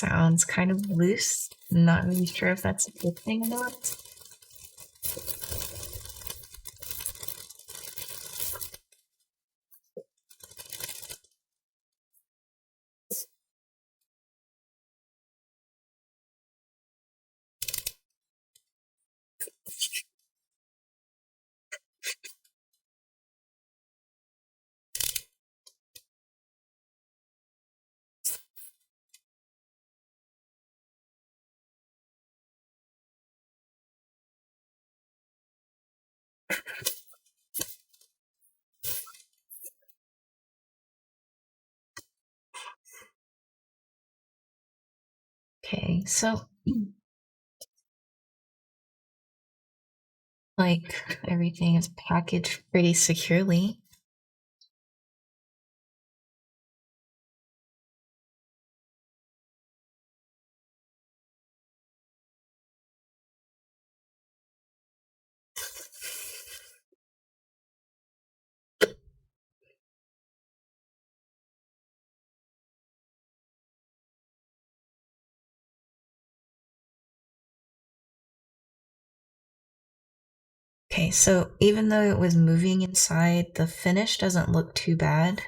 sounds kind of loose. I'm not really sure if that's a good thing or not. Okay, so like everything is packaged pretty securely. Okay, so even though it was moving inside, the finish doesn't look too bad.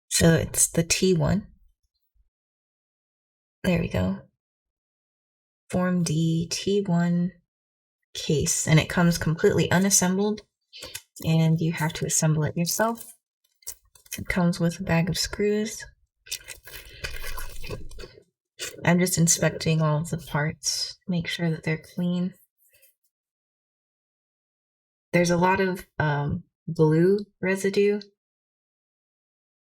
So it's the T1. There we go. FormD T1 case, and it comes completely unassembled, and you have to assemble it yourself. It comes with a bag of screws. I'm just inspecting all of the parts, make sure that they're clean. There's a lot of glue residue.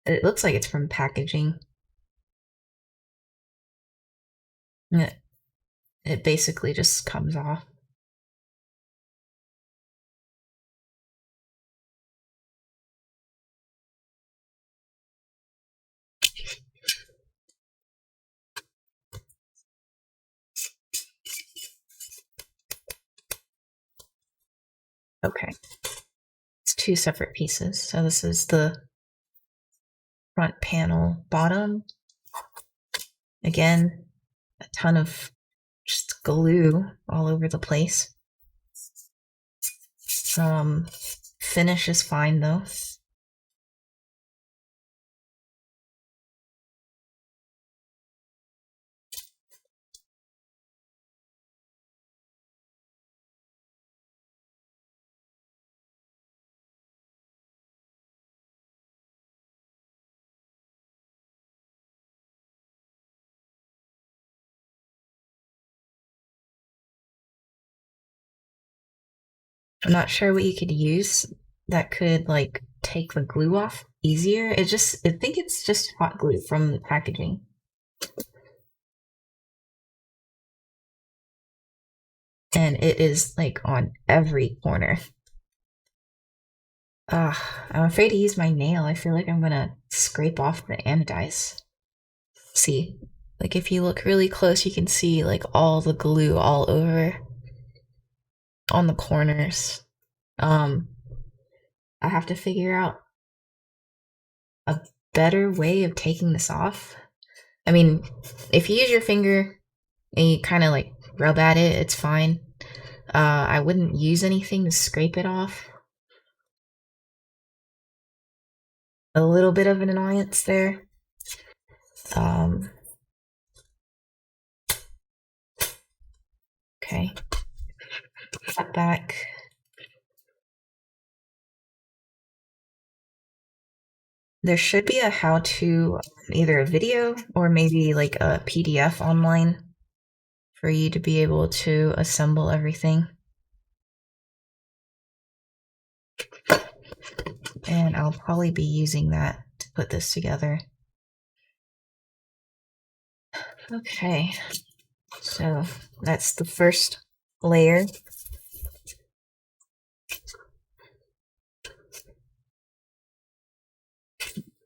It looks like it's from packaging. It basically just comes off. Okay. It's two separate pieces. So this is the front panel bottom. Again, a ton of just glue all over the place. Finish is fine though. I'm not sure what you could use that could like take the glue off easier. I think it's just hot glue from the packaging. And it is like on every corner. I'm afraid to use my nail. I feel like I'm gonna scrape off the anodize. See, like if you look really close, you can see like all the glue all over on the corners. I have to figure out a better way of taking this off. I mean, if you use your finger and you kind of like rub at it, it's fine. I wouldn't use anything to scrape it off. A little bit of an annoyance there. Okay. Cut back. There should be a how-to, either a video or maybe like a PDF online for you to be able to assemble everything. And I'll probably be using that to put this together. Okay, so that's the first layer.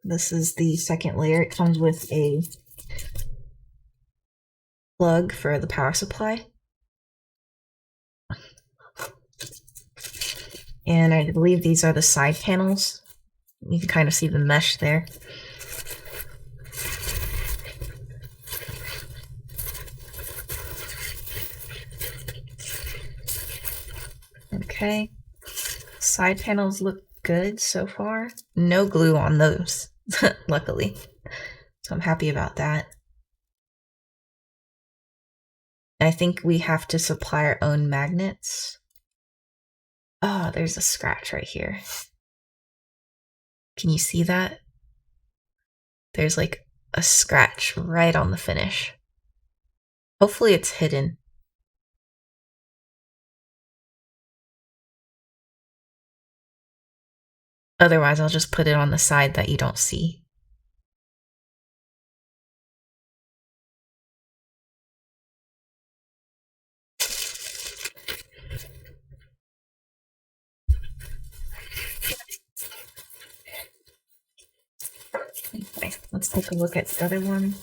This is the second layer. It comes with a plug for the power supply. And I believe these are the side panels. You can kind of see the mesh there. Okay. Side panels look good so far. No glue on those, luckily. So I'm happy about that. I think we have to supply our own magnets. Oh, there's a scratch right here. Can you see that? There's like a scratch right on the finish. Hopefully it's hidden. Otherwise, I'll just put it on the side that you don't see. Okay, let's take a look at the other one.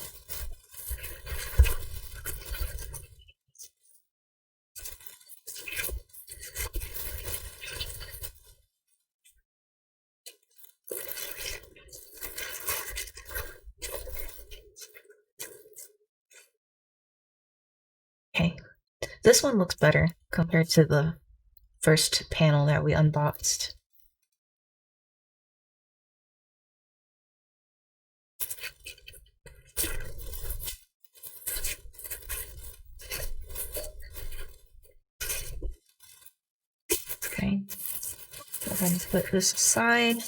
Okay, this one looks better compared to the first panel that we unboxed. Okay, go ahead and put this aside.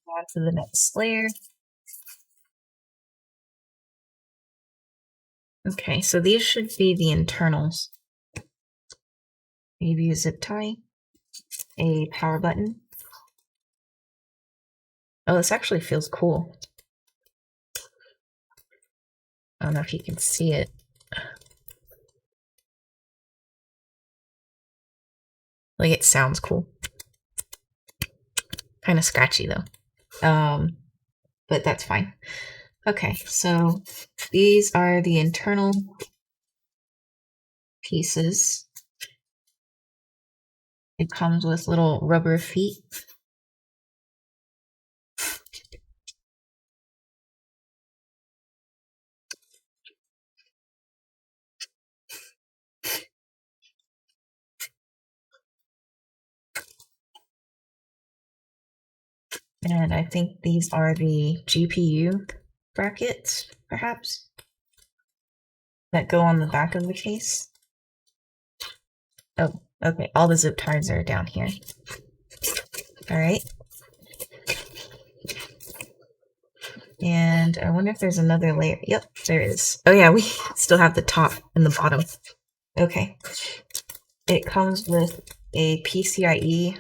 On to the next layer. Okay, so these should be the internals. Maybe a zip tie, a power button. Oh, this actually feels cool. I don't know if you can see it. Like, it sounds cool. Kind of scratchy though. But that's fine. Okay, so these are the internal pieces. It comes with little rubber feet. And I think these are the GPU brackets, perhaps, that go on the back of the case. Oh, okay, all the zip ties are down here. All right. And I wonder if there's another layer. Yep, there is. Oh yeah, we still have the top and the bottom. Okay. It comes with a PCIe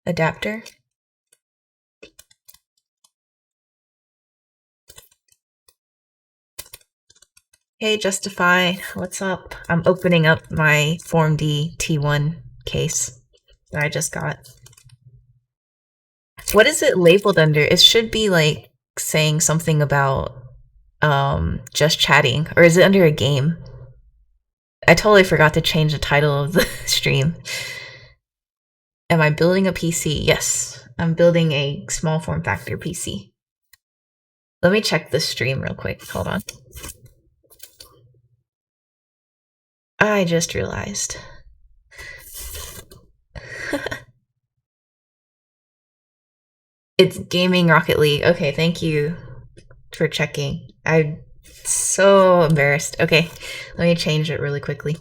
adapter. Hey, Justify, what's up? I'm opening up my FormD T1 case that I just got. What is it labeled under? It should be like saying something about just chatting, or is it under a game? I totally forgot to change the title of the stream. Am I building a PC? Yes, I'm building a small form factor PC. Let me check the stream real quick. Hold on. I just realized. It's Gaming Rocket League. Okay, thank you for checking. I'm so embarrassed. Okay, let me change it really quickly.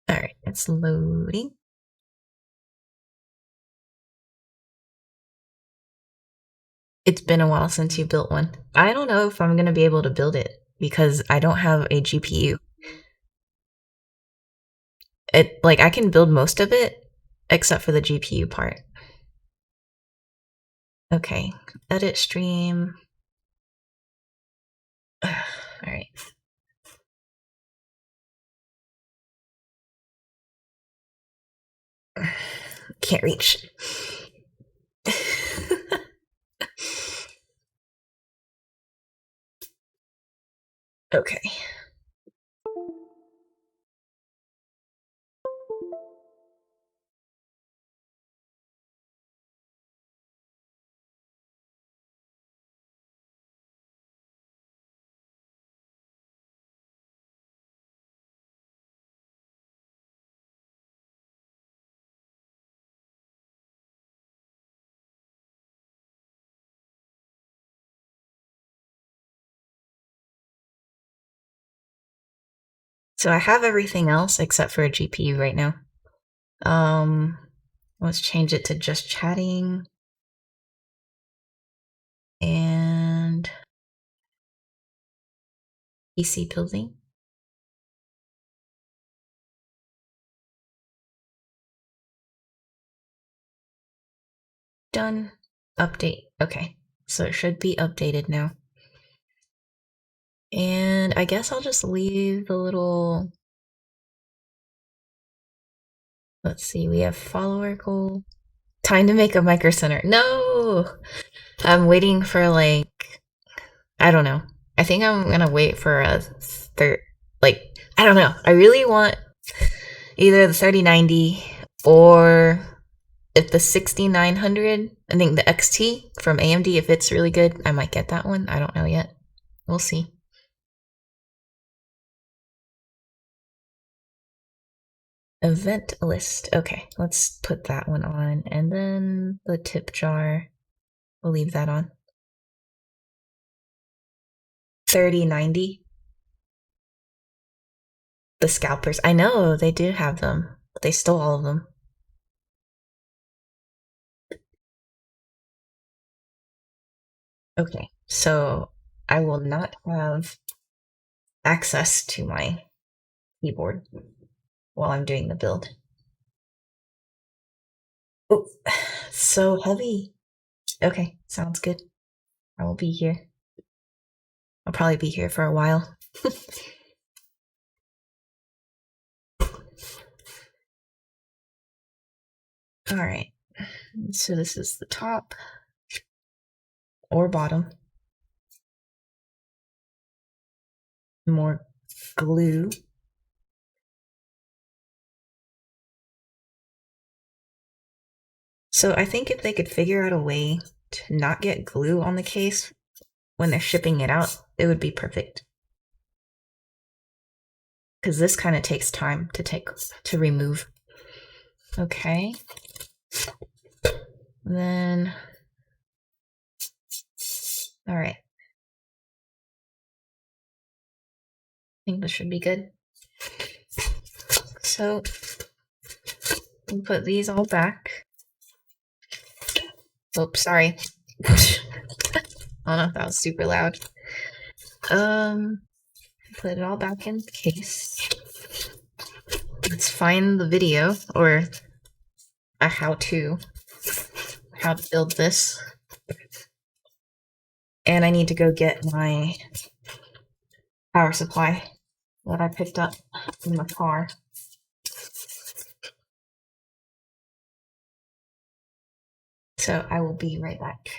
Alright, it's loading. It's been a while since you built one. I don't know if I'm gonna be able to build it because I don't have a GPU. Like, I can build most of it except for the GPU part. Okay, edit stream. All right. Can't reach. Okay. So I have everything else except for a GPU right now. Let's change it to just chatting. And PC building. Done. Update. Okay. So it should be updated now. And I guess I'll just leave the little... Let's see, we have follower goal. Time to make a micro center. No! I'm waiting for like... I don't know. I think I'm gonna wait for a third... Like, I don't know. I really want either the 3090 or if the 6900, I think the XT from AMD, if it's really good, I might get that one. I don't know yet. We'll see. Event list. Okay, let's put that one on. And then the tip jar, we'll leave that on. 3090. The scalpers. I know, they do have them. But they stole all of them. Okay, so I will not have access to my keyboard while I'm doing the build. Oh, so heavy. Okay, sounds good. I will be here. I'll probably be here for a while. Alright, so this is the top or bottom. More glue. So I think if they could figure out a way to not get glue on the case when they're shipping it out, it would be perfect. Because this kind of takes time to remove. Okay. Then, all right. I think this should be good. So we'll put these all back. Oops, sorry. I don't know if that was super loud. Put it all back in the case. Let's find the video or a how to build this. And I need to go get my power supply that I picked up in my car. So I will be right back.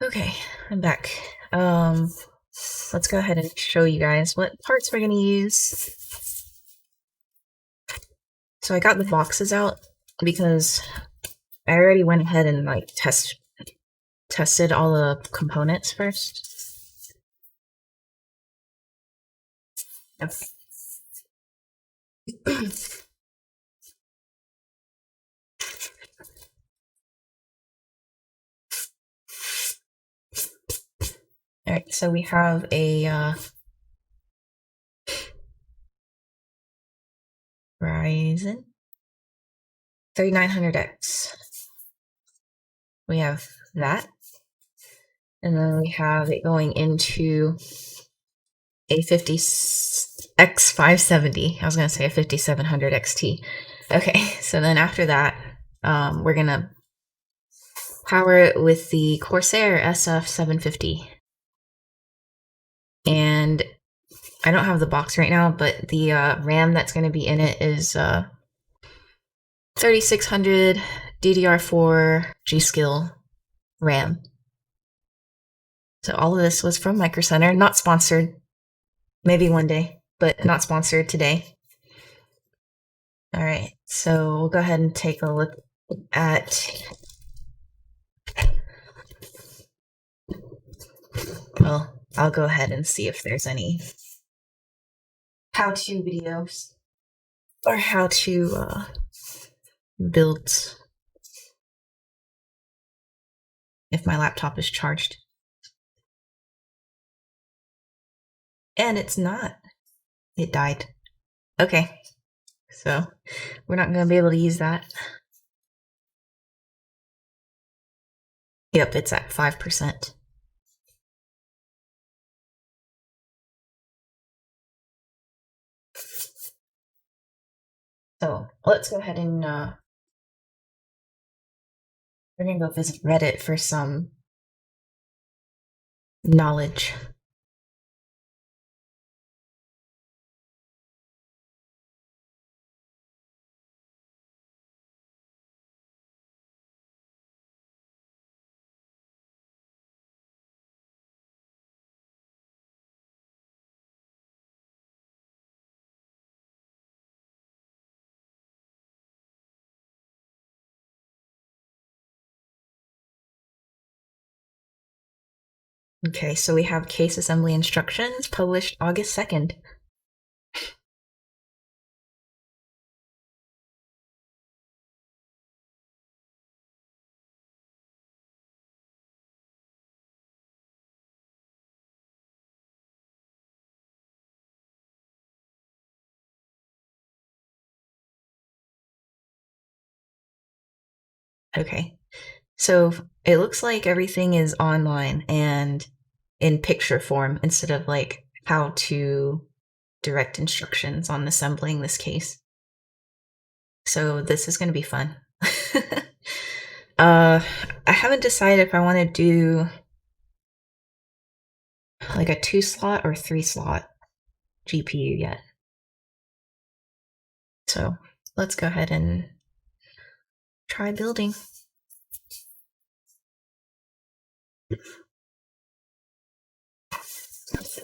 Okay, I'm back. Let's go ahead and show you guys what parts we're gonna use. So I got the boxes out because I already went ahead and like tested all the components first. Yep. All right, so we have a Ryzen 3900X. We have that, and then we have it going into a 50X570. I was gonna say a 5700 XT. Okay, so then after that, we're gonna power it with the Corsair SF750. And I don't have the box right now, but the RAM that's going to be in it is 3600 DDR4 G-Skill RAM. So all of this was from Micro Center, not sponsored. Maybe one day, but not sponsored today. All right, so we'll go ahead and take a look at. Well, I'll go ahead and see if there's any how-to videos or how to build if my laptop is charged. And it's not. It died. Okay, so we're not going to be able to use that. Yep, it's at 5%. So let's go ahead and we're going to go visit Reddit for some knowledge. Okay, so we have case assembly instructions published August 2nd. Okay, so it looks like everything is online and in picture form instead of like how to direct instructions on assembling this case. So this is going to be fun. I haven't decided if I want to do like a 2-slot or 3-slot GPU yet. So let's go ahead and try building. I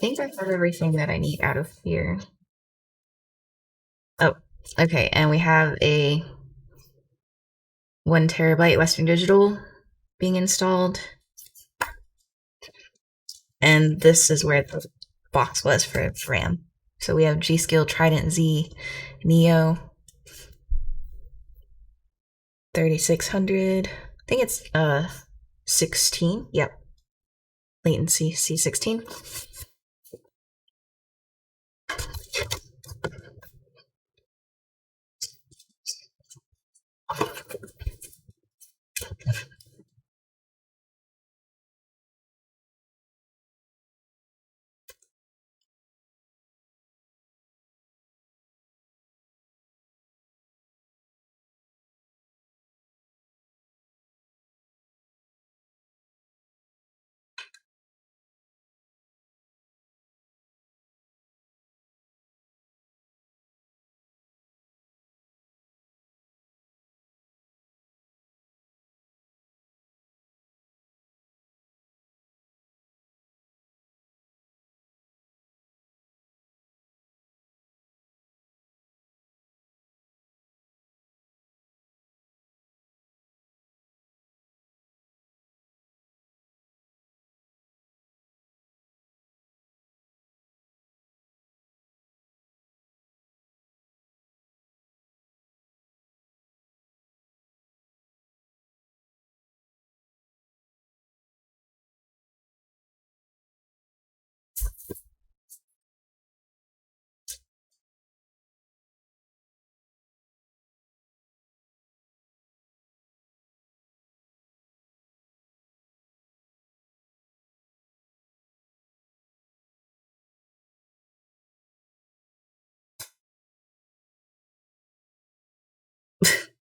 think I have everything that I need out of here. Oh, okay, and we have a 1 terabyte Western Digital being installed. And this is where the box was for RAM. So we have G-Skill Trident Z Neo 3600. I think it's 16. Yep. Latency C16.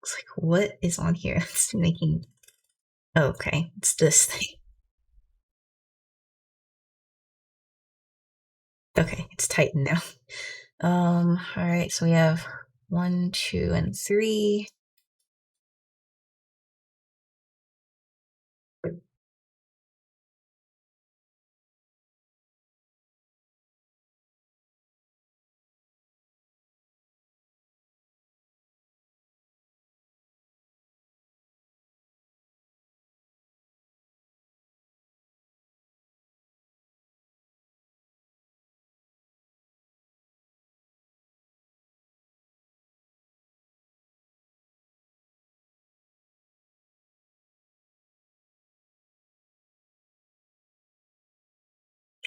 It's like, what is on here? It's making. Oh, okay, it's this thing. Okay, it's tightened now. All right, so we have 1, 2, and 3.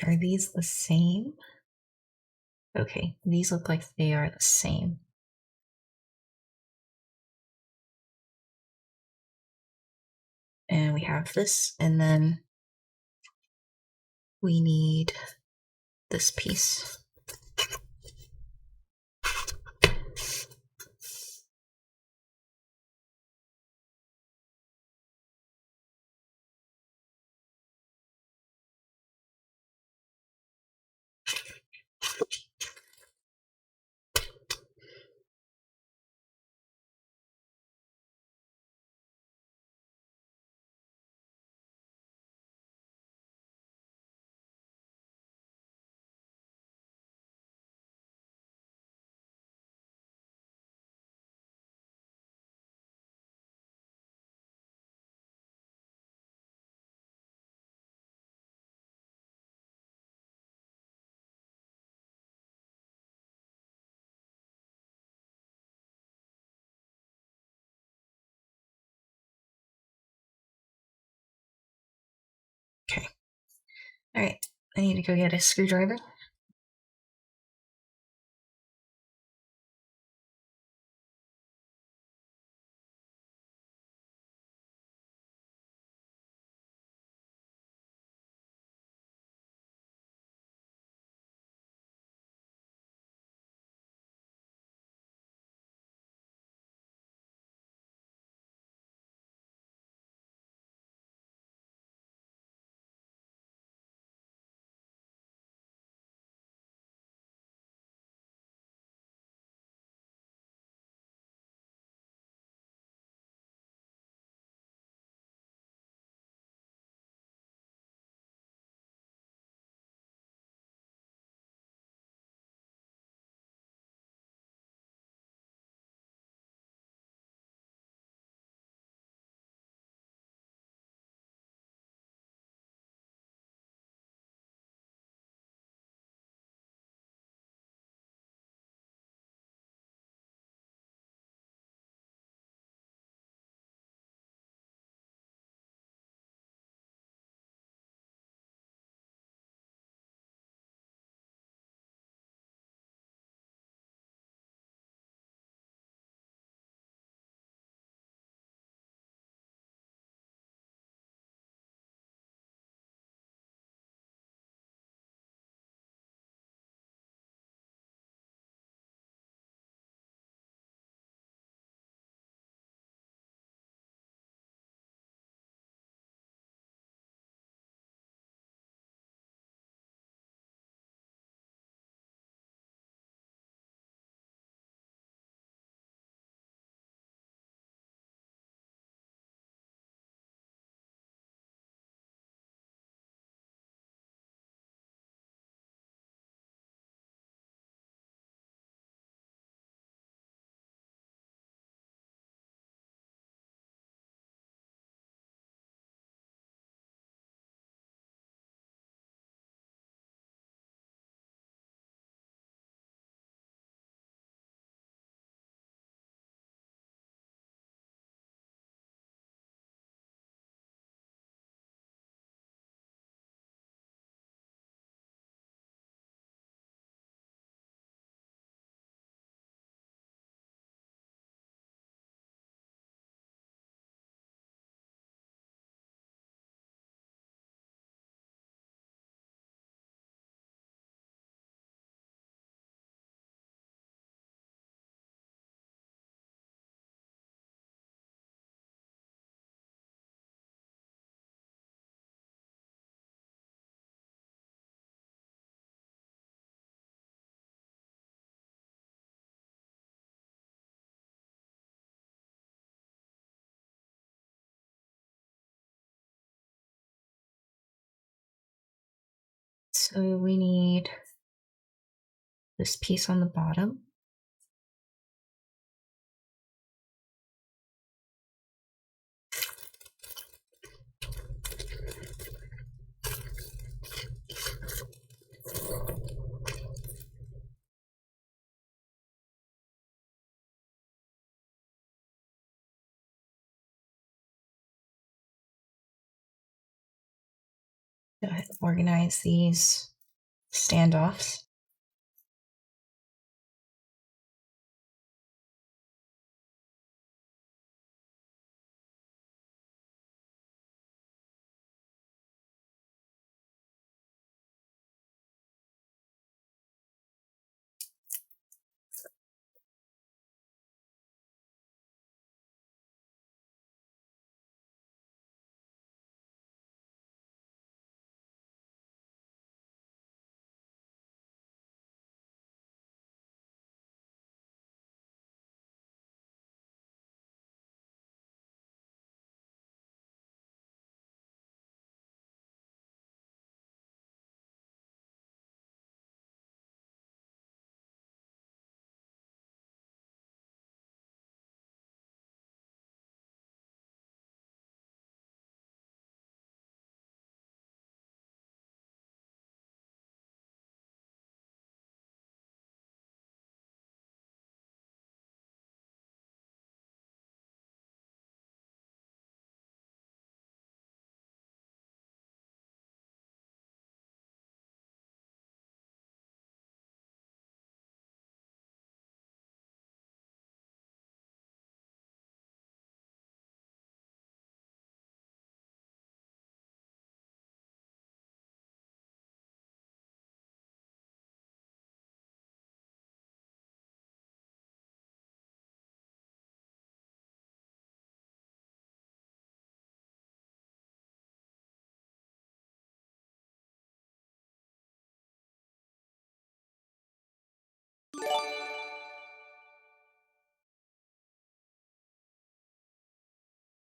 Are these the same? Okay, these look like they are the same. And we have this, and then we need this piece. Okay. All right, I need to go get a screwdriver. So we need this piece on the bottom. Go ahead and organize these standoffs.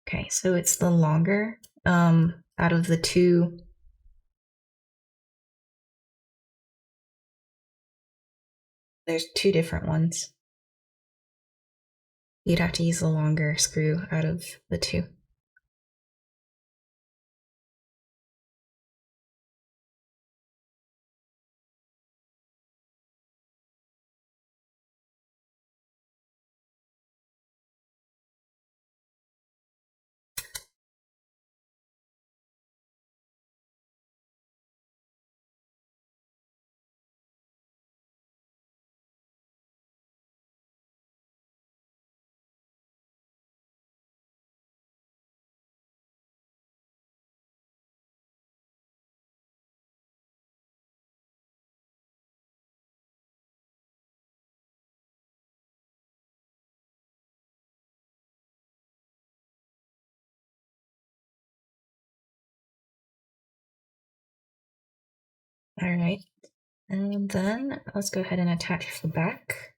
Okay, so it's the longer out of the two. There's two different ones. You'd have to use the longer screw out of the two. All right, and then let's go ahead and attach the back.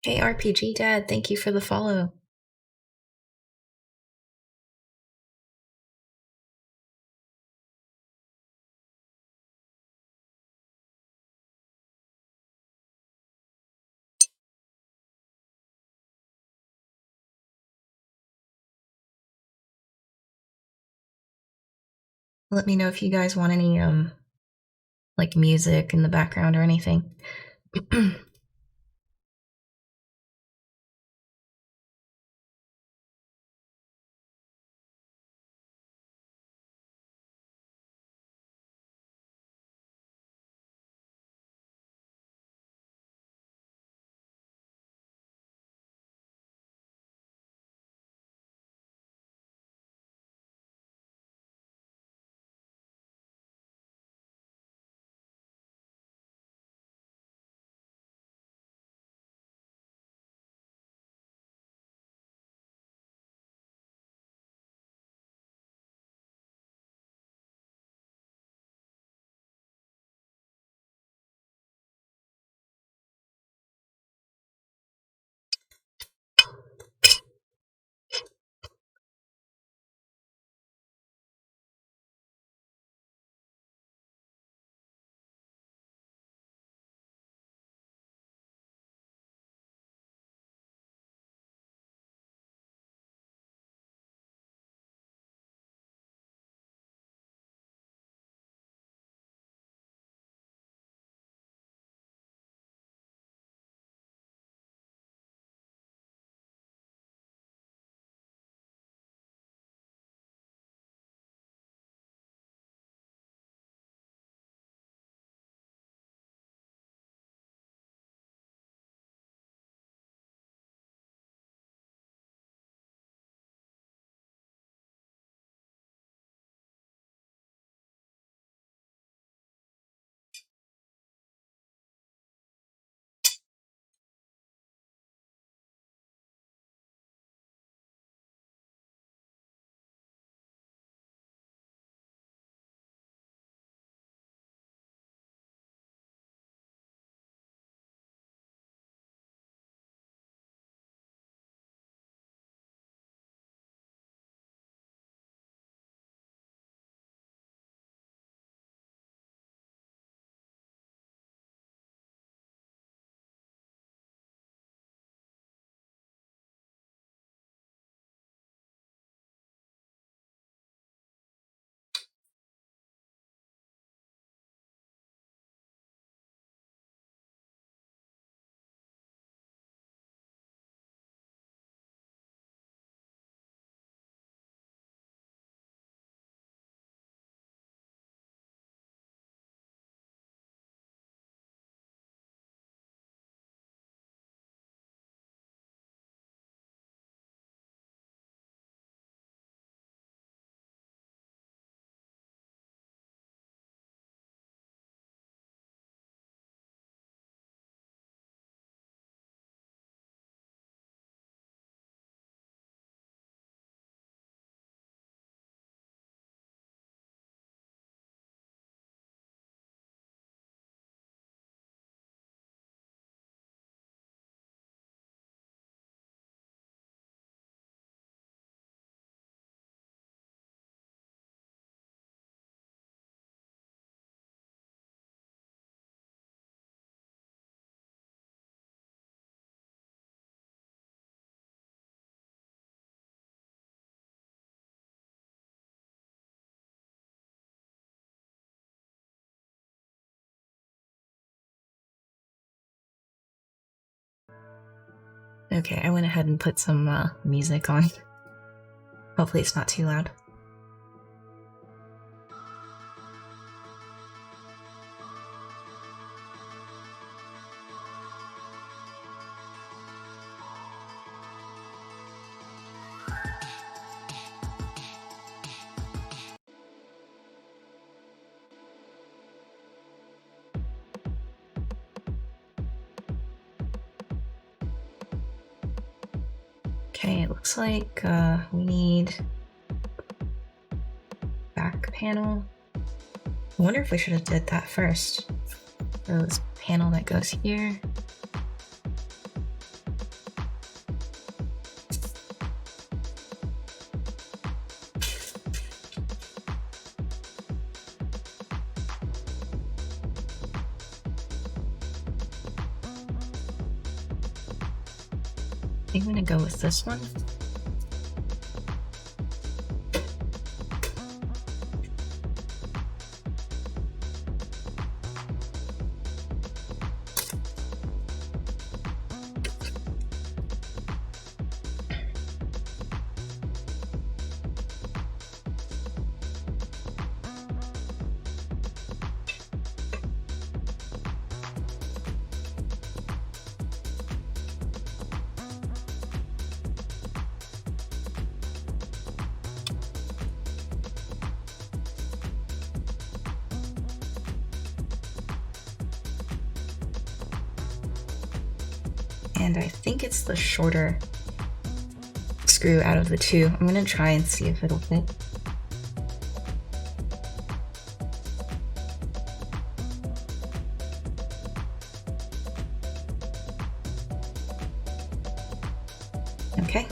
Hey, RPG Dad, thank you for the follow. Let me know if you guys want any like music in the background or anything. Okay, I went ahead and put some music on. Hopefully it's not too loud. Okay, it looks like we need back panel. I wonder if we should have did that first. So this panel that goes here. I think I'm gonna go with this one. And I think it's the shorter screw out of the two. I'm gonna try and see if it'll fit. Okay,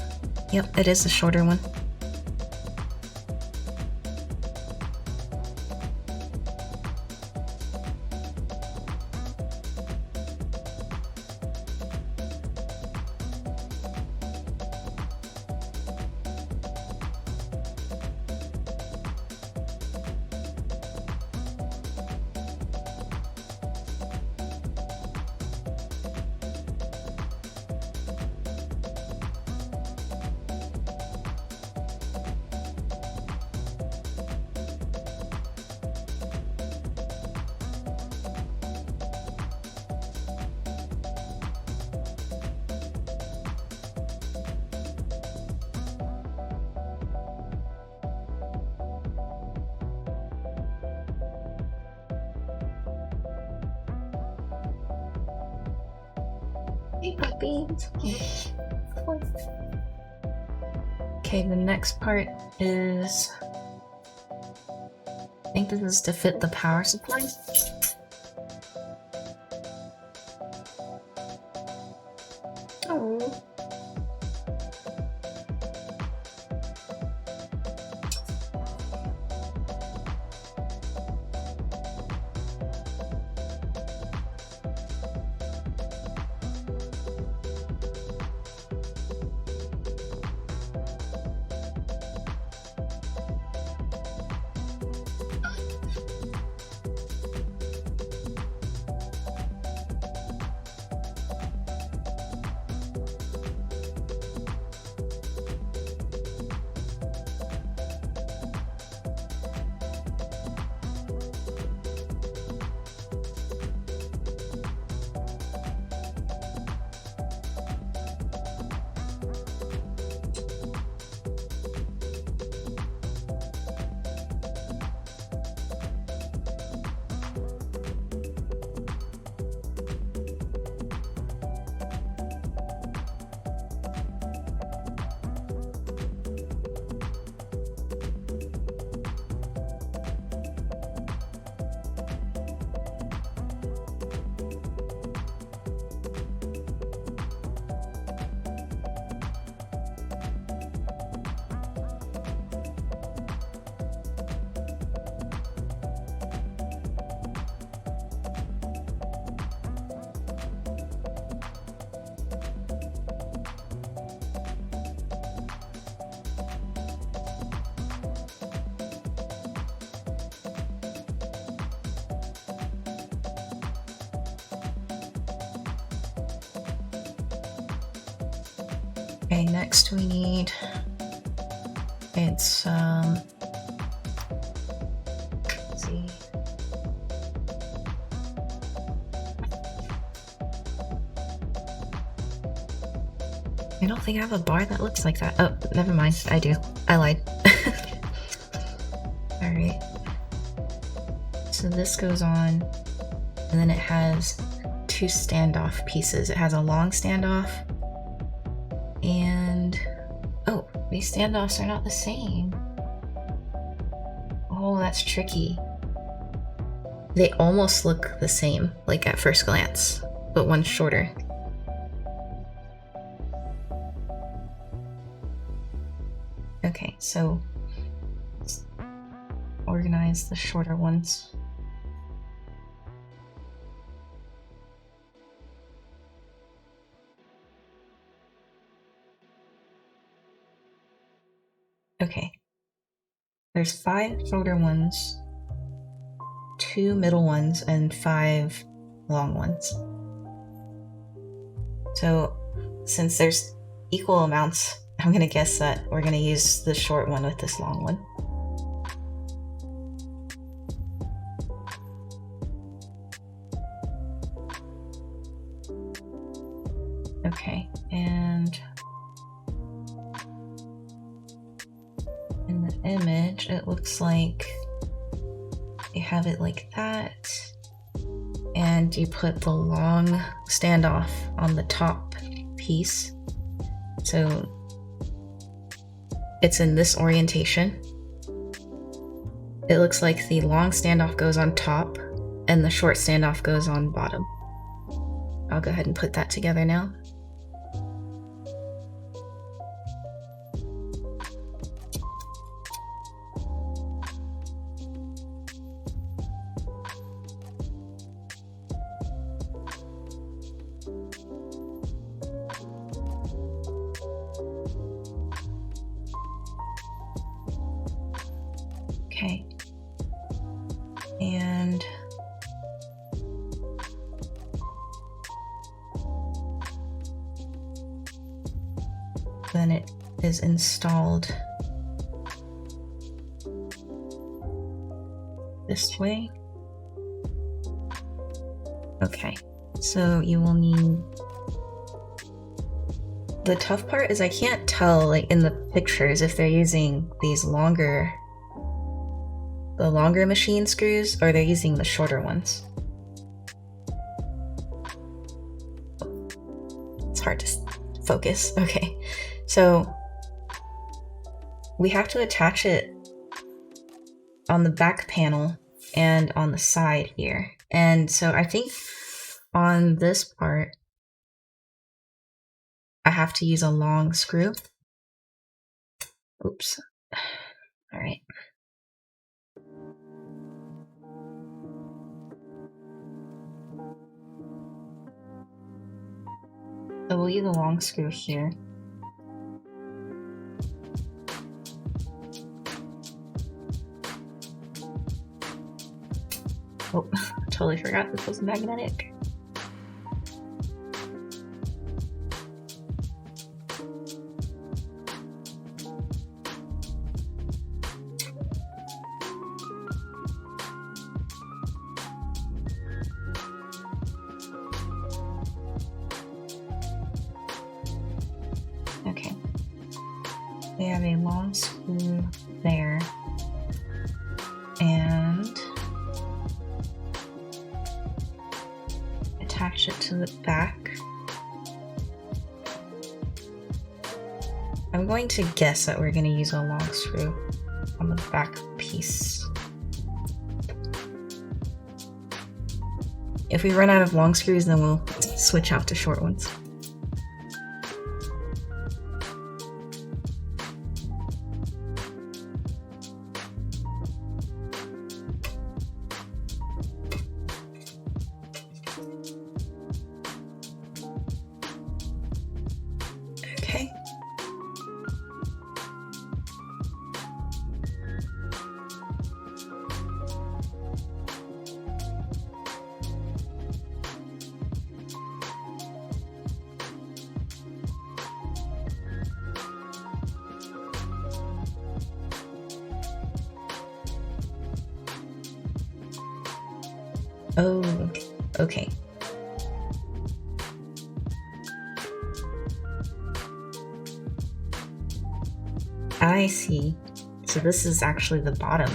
yep, it is the shorter one. Hey puppies. Okay, the next part is, I think this is to fit the power supply. Oh. Okay, next we need, it's, let's see. I don't think I have a bar that looks like that. Oh, never mind, I do. I lied. Alright. So this goes on, and then it has two standoff pieces. It has a long standoff, and oh, these standoffs are not the same. Oh, that's tricky. They almost look the same, like at first glance, but one's shorter. Okay, so let's organize the shorter ones. Okay, there's 5 shorter ones, 2 middle ones, and 5 long ones. So since there's equal amounts, I'm gonna guess that we're gonna use the short one with this long one. Okay, and in the image, it looks like you have it like that, and you put the long standoff on the top piece. So it's in this orientation. It looks like the long standoff goes on top and the short standoff goes on bottom. I'll go ahead and put that together now. Okay, and then it is installed this way. Okay, so you will need, the tough part is I can't tell, like in the pictures, if they're using these longer machine screws or they're using the shorter ones. It's hard to focus. Okay, so we have to attach it on the back panel and on the side here. And so I think on this part, I have to use a long screw. Oops. All right. So we'll use a long screw here. Oh, totally forgot this was magnetic. Okay, we have a long screw there, and attach it to the back. I'm going to guess that we're going to use a long screw on the back piece. If we run out of long screws, then we'll switch out to short ones. Okay. Oh, okay. I see. So this is actually the bottom.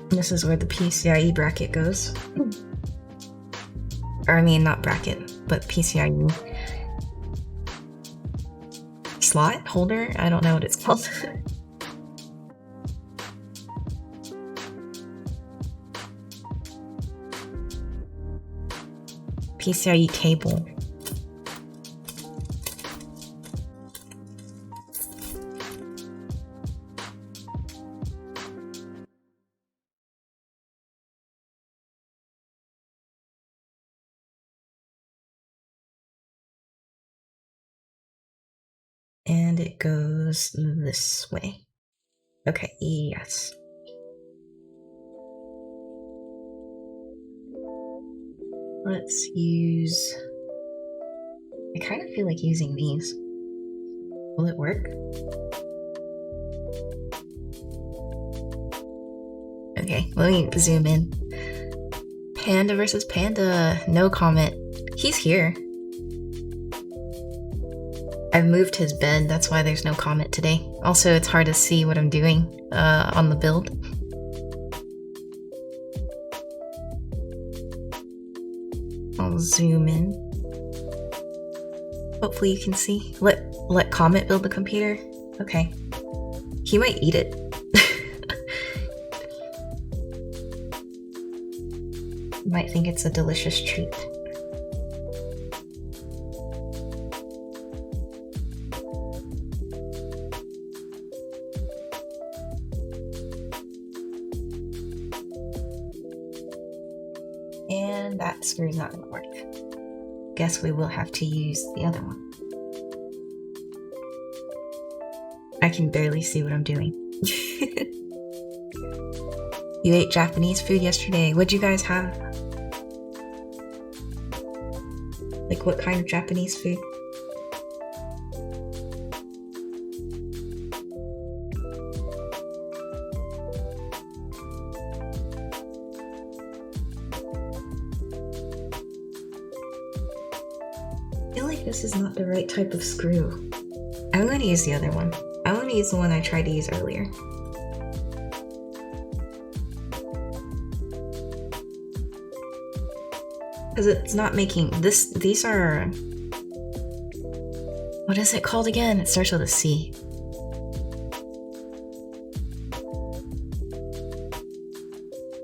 This is where the PCIe bracket goes. Or I mean, not bracket, but PCIe slot holder? I don't know what it's called. PCIe cable. And it goes this way. Okay, yes. Let's use... I kind of feel like using these. Will it work? Okay, let me zoom in. Panda versus Panda. No comment. He's here. I've moved his bed, that's why there's no comment today. Also, it's hard to see what I'm doing on the build. I'll zoom in. Hopefully you can see. Let Comet build the computer? Okay. He might eat it. Might think it's a delicious treat. And that screw's not gonna work. Guess we will have to use the other one. I can barely see what I'm doing. You ate Japanese food yesterday. What'd you guys have? Like what kind of Japanese food? I feel like this is not the right type of screw. I'm going to use the other one. I want to use the one I tried to use earlier. Because it's not making this. These are... What is it called again? It starts with a C.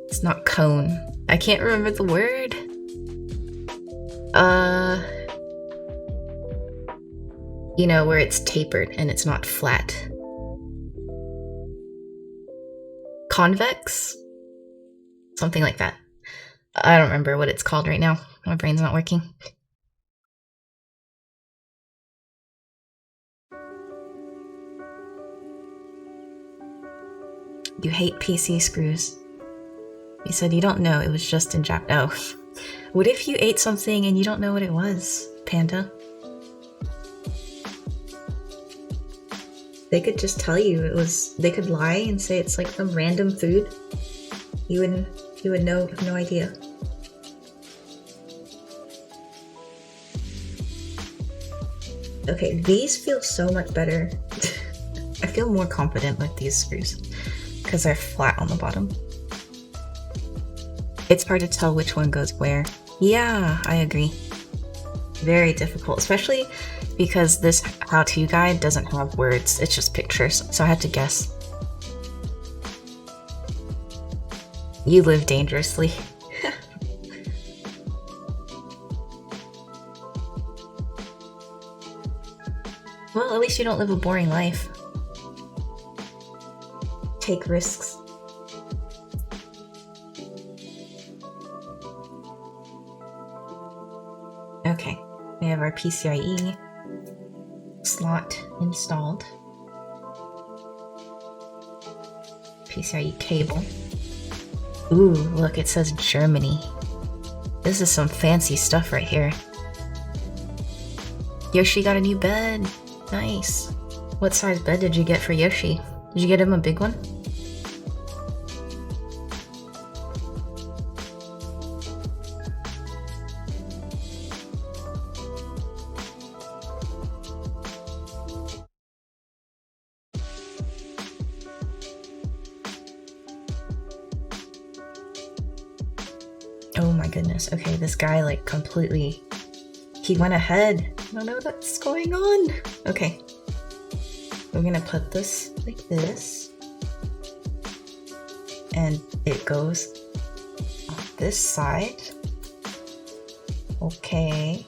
It's not cone. I can't remember the word. You know, where it's tapered and it's not flat. Convex? Something like that. I don't remember what it's called right now. My brain's not working. You hate PC screws. You said you don't know, it was just in Jap. Oh. What if you ate something and you don't know what it was, Panda? They could just tell you it was. They could lie and say it's like some random food. You would know, have no idea. Okay, these feel so much better. I feel more confident with these screws because they're flat on the bottom. It's hard to tell which one goes where. Yeah, I agree. Very difficult, especially because this how-to guide doesn't have words, it's just pictures, so I had to guess. You live dangerously. Well, at least you don't live a boring life. Take risks. Okay, we have our PCIe slot installed. PCIe cable. Ooh, look, it says Germany. This is some fancy stuff right here. Yoshi got a new bed. Nice. What size bed did you get for Yoshi? Did you get him a big one? Oh my goodness. Okay, this guy like completely... He went ahead. I don't know what's going on. Okay. We're gonna put this like this. And it goes on this side. Okay.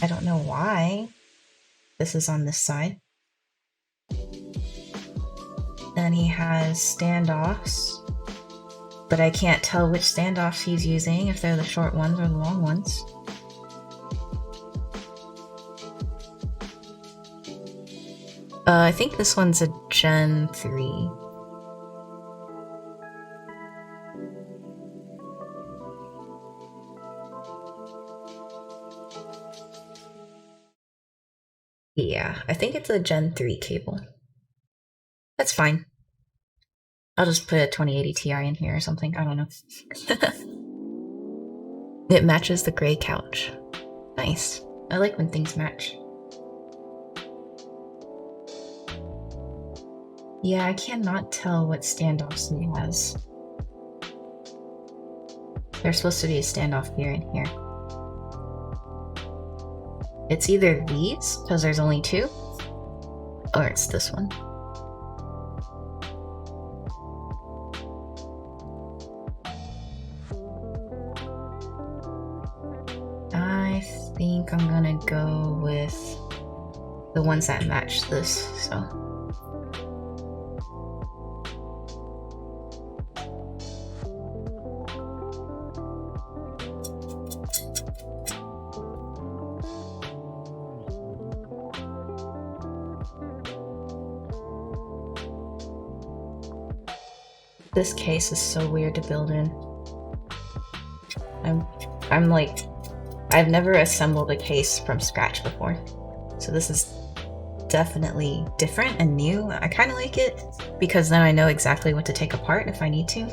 I don't know why this is on this side. Then he has standoffs. But I can't tell which standoffs he's using, if they're the short ones or the long ones. I think this one's a Gen 3. Yeah, I think it's a Gen 3 cable. That's fine. I'll just put a 2080 Ti in here or something, I don't know. It matches the gray couch. Nice. I like when things match. Yeah, I cannot tell what standoffs he has. There's supposed to be a standoff here and here. It's either these, because there's only two, or it's this one. I think I'm gonna go with the ones that match this, so. This case is so weird to build in. I'm like, I've never assembled a case from scratch before. So this is definitely different and new. I kind of like it because then I know exactly what to take apart if I need to.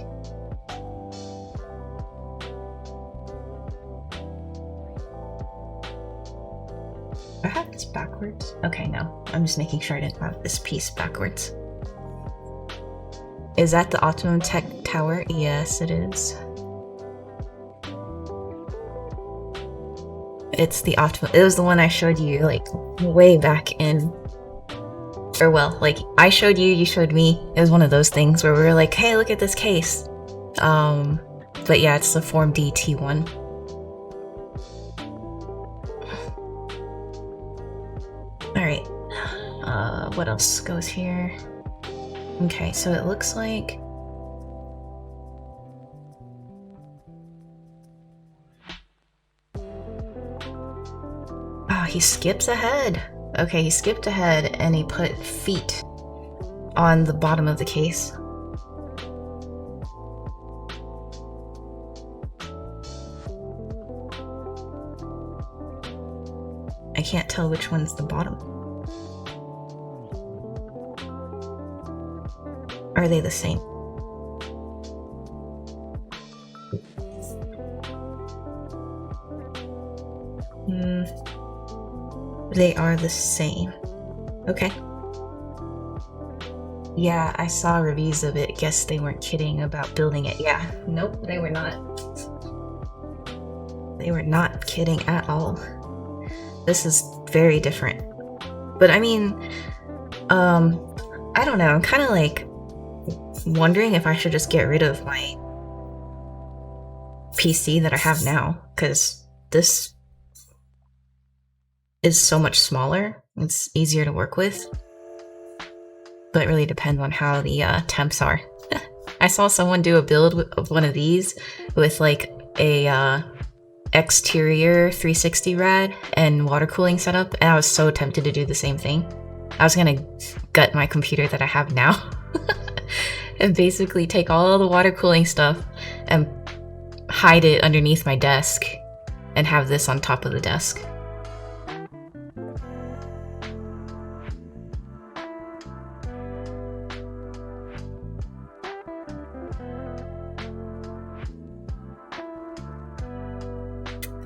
Do I have this backwards? Okay, no. I'm just making sure I didn't have this piece backwards. Is that the Optimum Tech Tower? Yes, it is. It's the Optimum. It was the one I showed you like way back in. Or well, like I showed you, you showed me. It was one of those things where we were like, hey, look at this case. But yeah, it's the FormD T1. Alright. What else goes here? Okay, so it looks like... Oh, he skips ahead. Okay, he skipped ahead and he put feet on the bottom of the case. I can't tell which one's the bottom. Are they the same? They are the same. Okay. Yeah, I saw reviews of it. Guess they weren't kidding about building it. Yeah, nope, they were not. They were not kidding at all. This is very different. But I mean, I don't know. I'm kind of like wondering if I should just get rid of my PC that I have now, because this is so much smaller. It's easier to work with. But it really depends on how the temps are. I saw someone do a build of one of these with like a exterior 360 rad and water cooling setup, and I was so tempted to do the same thing. I was gonna gut my computer that I have now and basically take all the water cooling stuff and hide it underneath my desk and have this on top of the desk.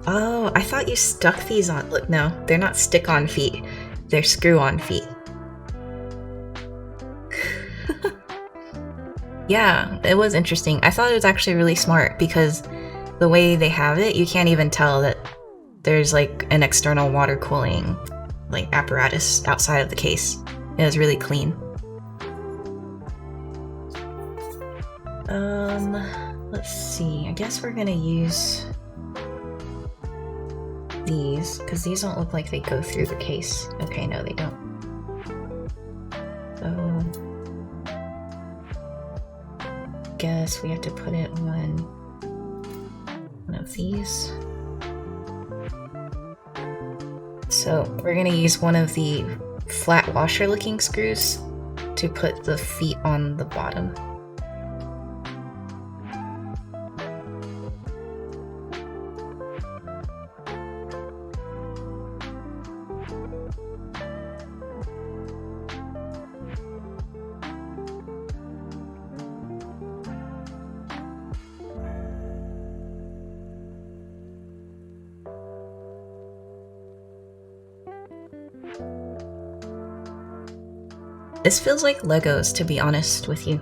Oh, I thought you stuck these on. Look, no, they're not stick-on feet. They're screw-on feet. Yeah, it was interesting. I thought it was actually really smart because the way they have it, you can't even tell that there's like an external water cooling like apparatus outside of the case. It was really clean. Let's see. I guess we're gonna use these because these don't look like they go through the case. Okay, no, they don't. So guess we have to put it on one of these. So we're gonna use one of the flat washer looking screws to put the feet on the bottom. This feels like Legos, to be honest with you.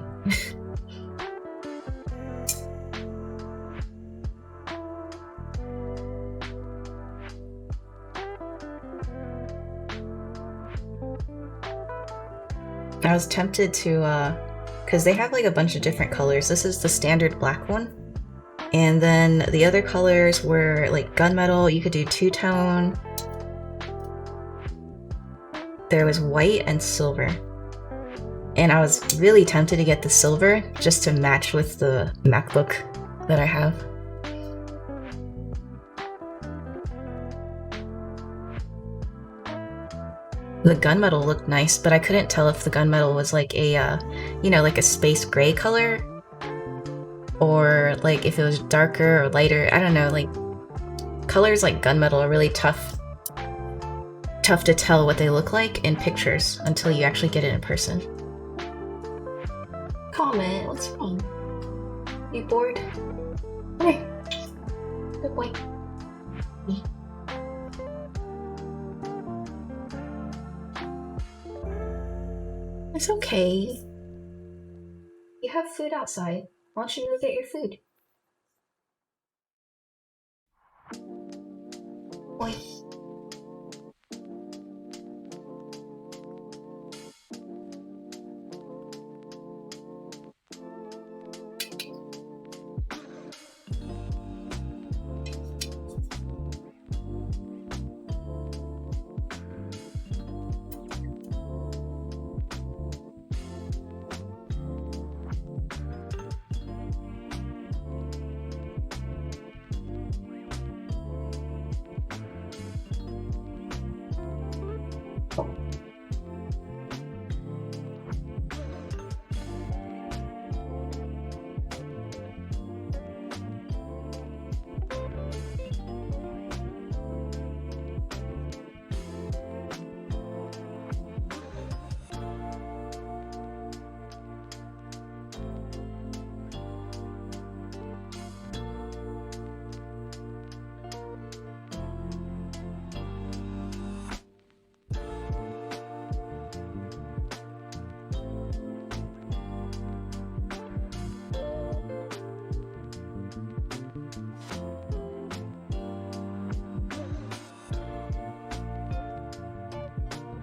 I was tempted to, because they have like a bunch of different colors. This is the standard black one. And then the other colors were like gunmetal, you could do two-tone. There was white and silver. And I was really tempted to get the silver just to match with the MacBook that I have. The gunmetal looked nice, but I couldn't tell if the gunmetal was like a, like a space gray color, or like if it was darker or lighter. I don't know, like colors like gunmetal are really tough to tell what they look like in pictures until you actually get it in person. Comment, what's wrong? You bored? Come here. Good boy. It's okay. You have food outside. Why don't you go get your food? Boy.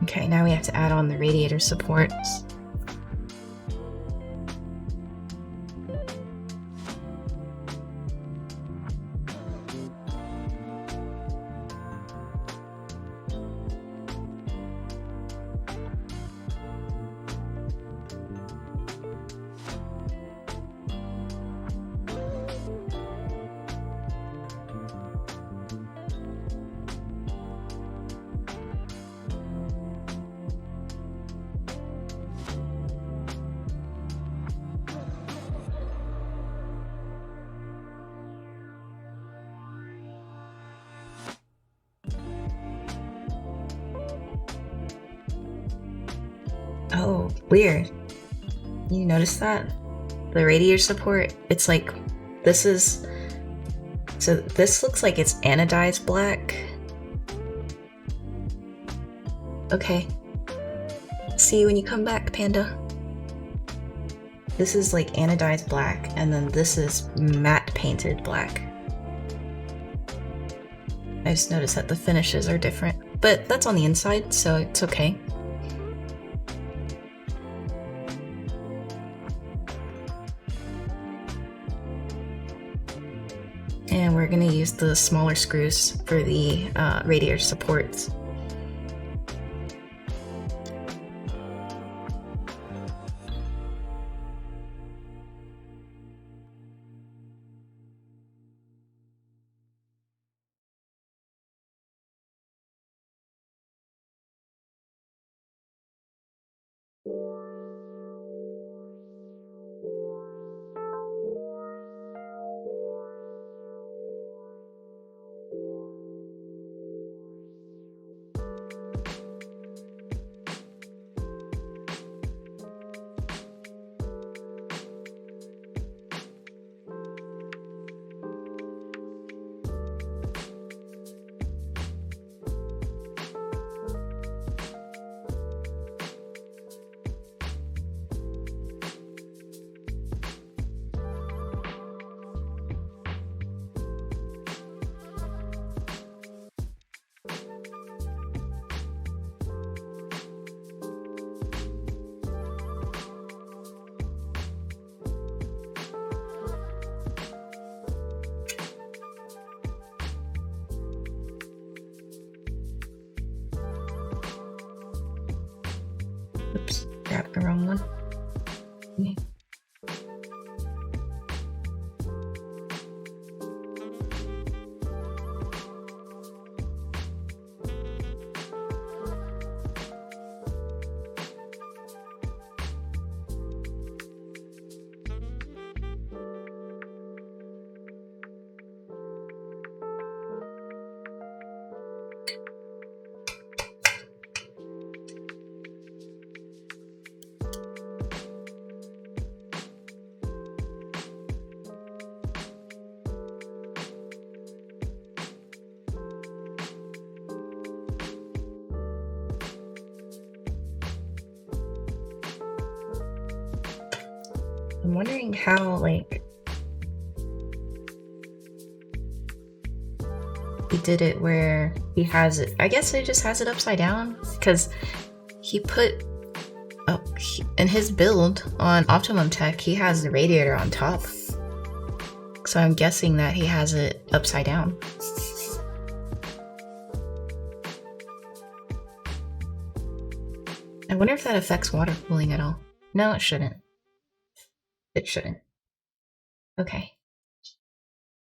Okay, now we have to add on the radiator supports. Oh, weird. You notice that? The radiator support, it's like, this is So this looks like it's anodized black. Okay. See you when you come back, Panda. This is like anodized black, and then this is matte painted black. I just noticed that the finishes are different, but that's on the inside, so it's okay. And we're gonna use the smaller screws for the radiator supports. Oops, grabbed the wrong one. Okay. I'm wondering how, like, he did it where he has it. I guess he just has it upside down because he put, in his build on Optimum Tech, he has the radiator on top. So I'm guessing that he has it upside down. I wonder if that affects water cooling at all. No, it shouldn't. It shouldn't. Okay.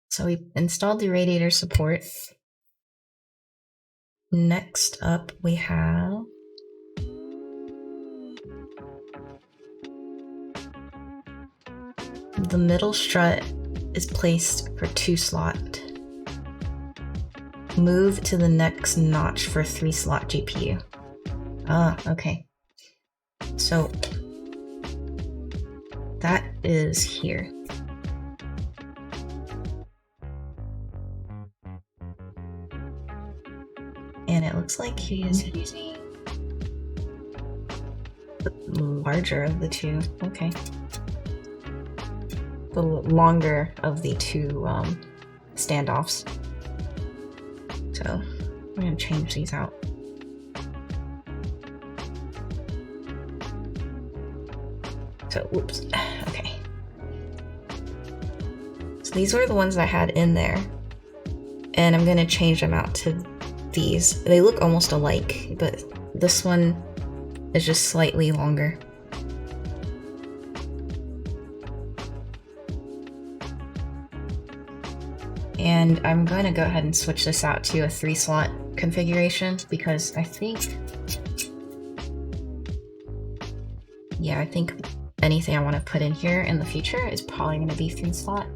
So we installed the radiator support. Next up, we have the middle strut is placed for 2-slot. Move to the next notch for 3-slot GPU. Ah, okay. So that is here. And it looks like he is using the larger of the two. Okay. The longer of the two standoffs. So I'm going to change these out. So, whoops. Okay. So these were the ones I had in there. And I'm going to change them out to these. They look almost alike, but this one is just slightly longer. And I'm going to go ahead and switch this out to a 3-slot configuration because I think, yeah, I think anything I want to put in here in the future is probably going to be 3-slot.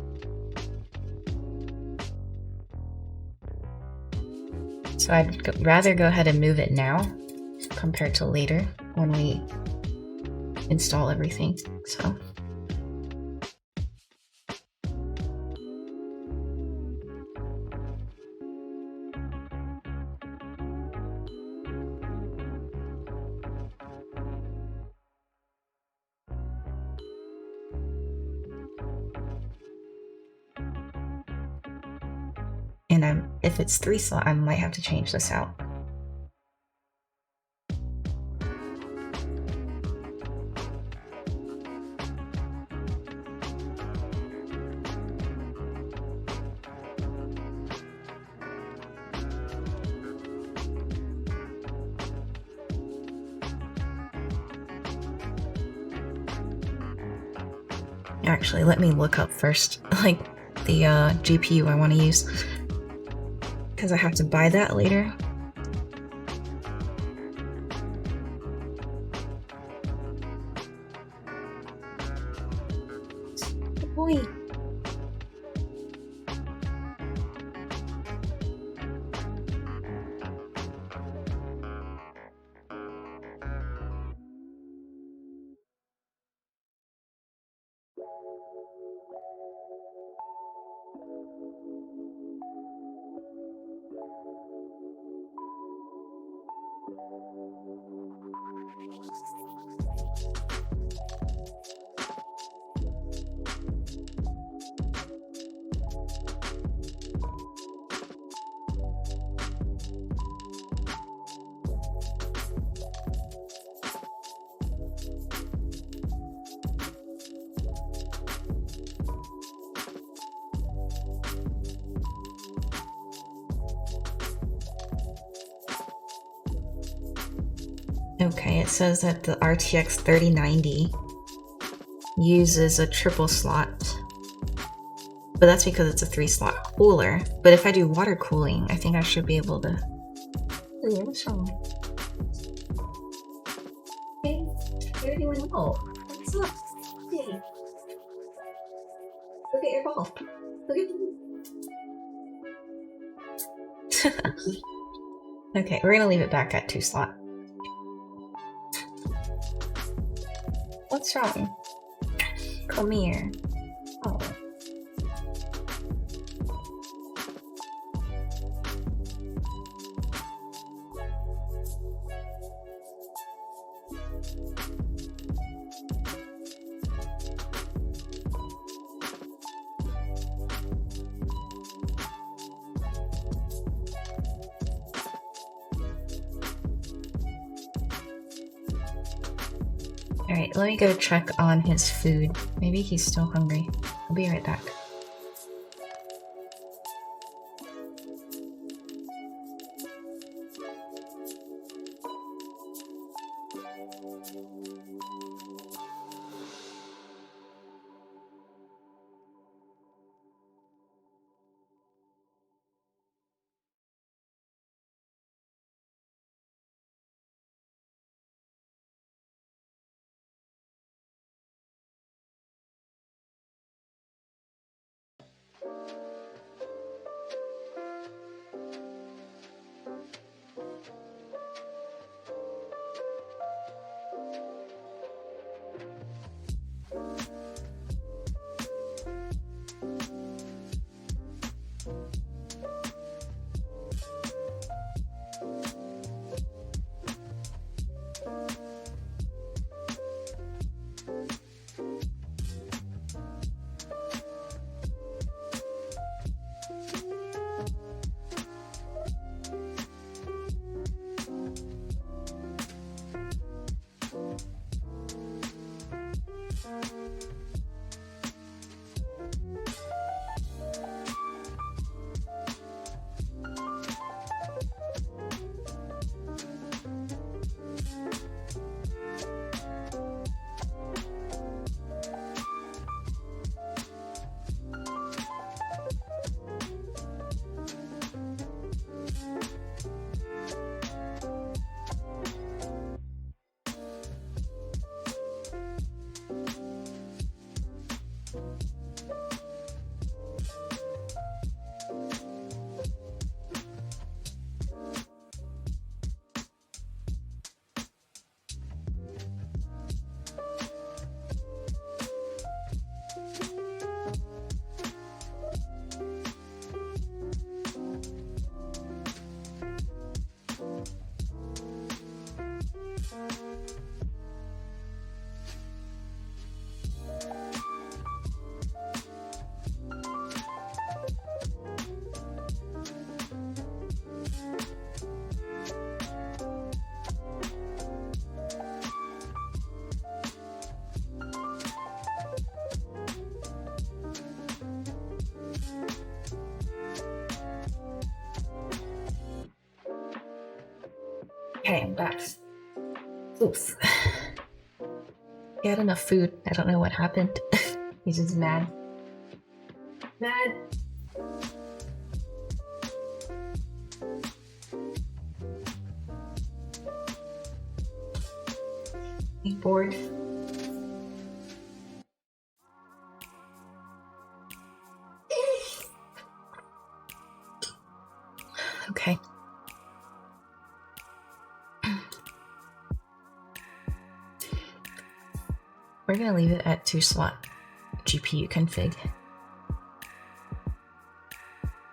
So I'd rather go ahead and move it now compared to later when we install everything. So And if it's 3 slot, I might have to change this out. Actually, let me look up first, like, the GPU I want to use, because I have to buy that later. Boy. Okay, it says that the RTX 3090 uses a triple slot, but that's because it's a 3 slot cooler. But if I do water cooling, I think I should be able to. Ooh, what's wrong? Hey, you're doing well. What's up? Hey, look at your ball. Look at Okay, we're gonna leave it back at 2 slot. What's wrong? Come here. Oh. Alright, let me go check on his food. Maybe he's still hungry. I'll be right back. Okay, I'm back. Oof. He had enough food. I don't know what happened. He's just mad. Mad. He's bored. Okay. We're gonna leave it at 2-slot GPU config.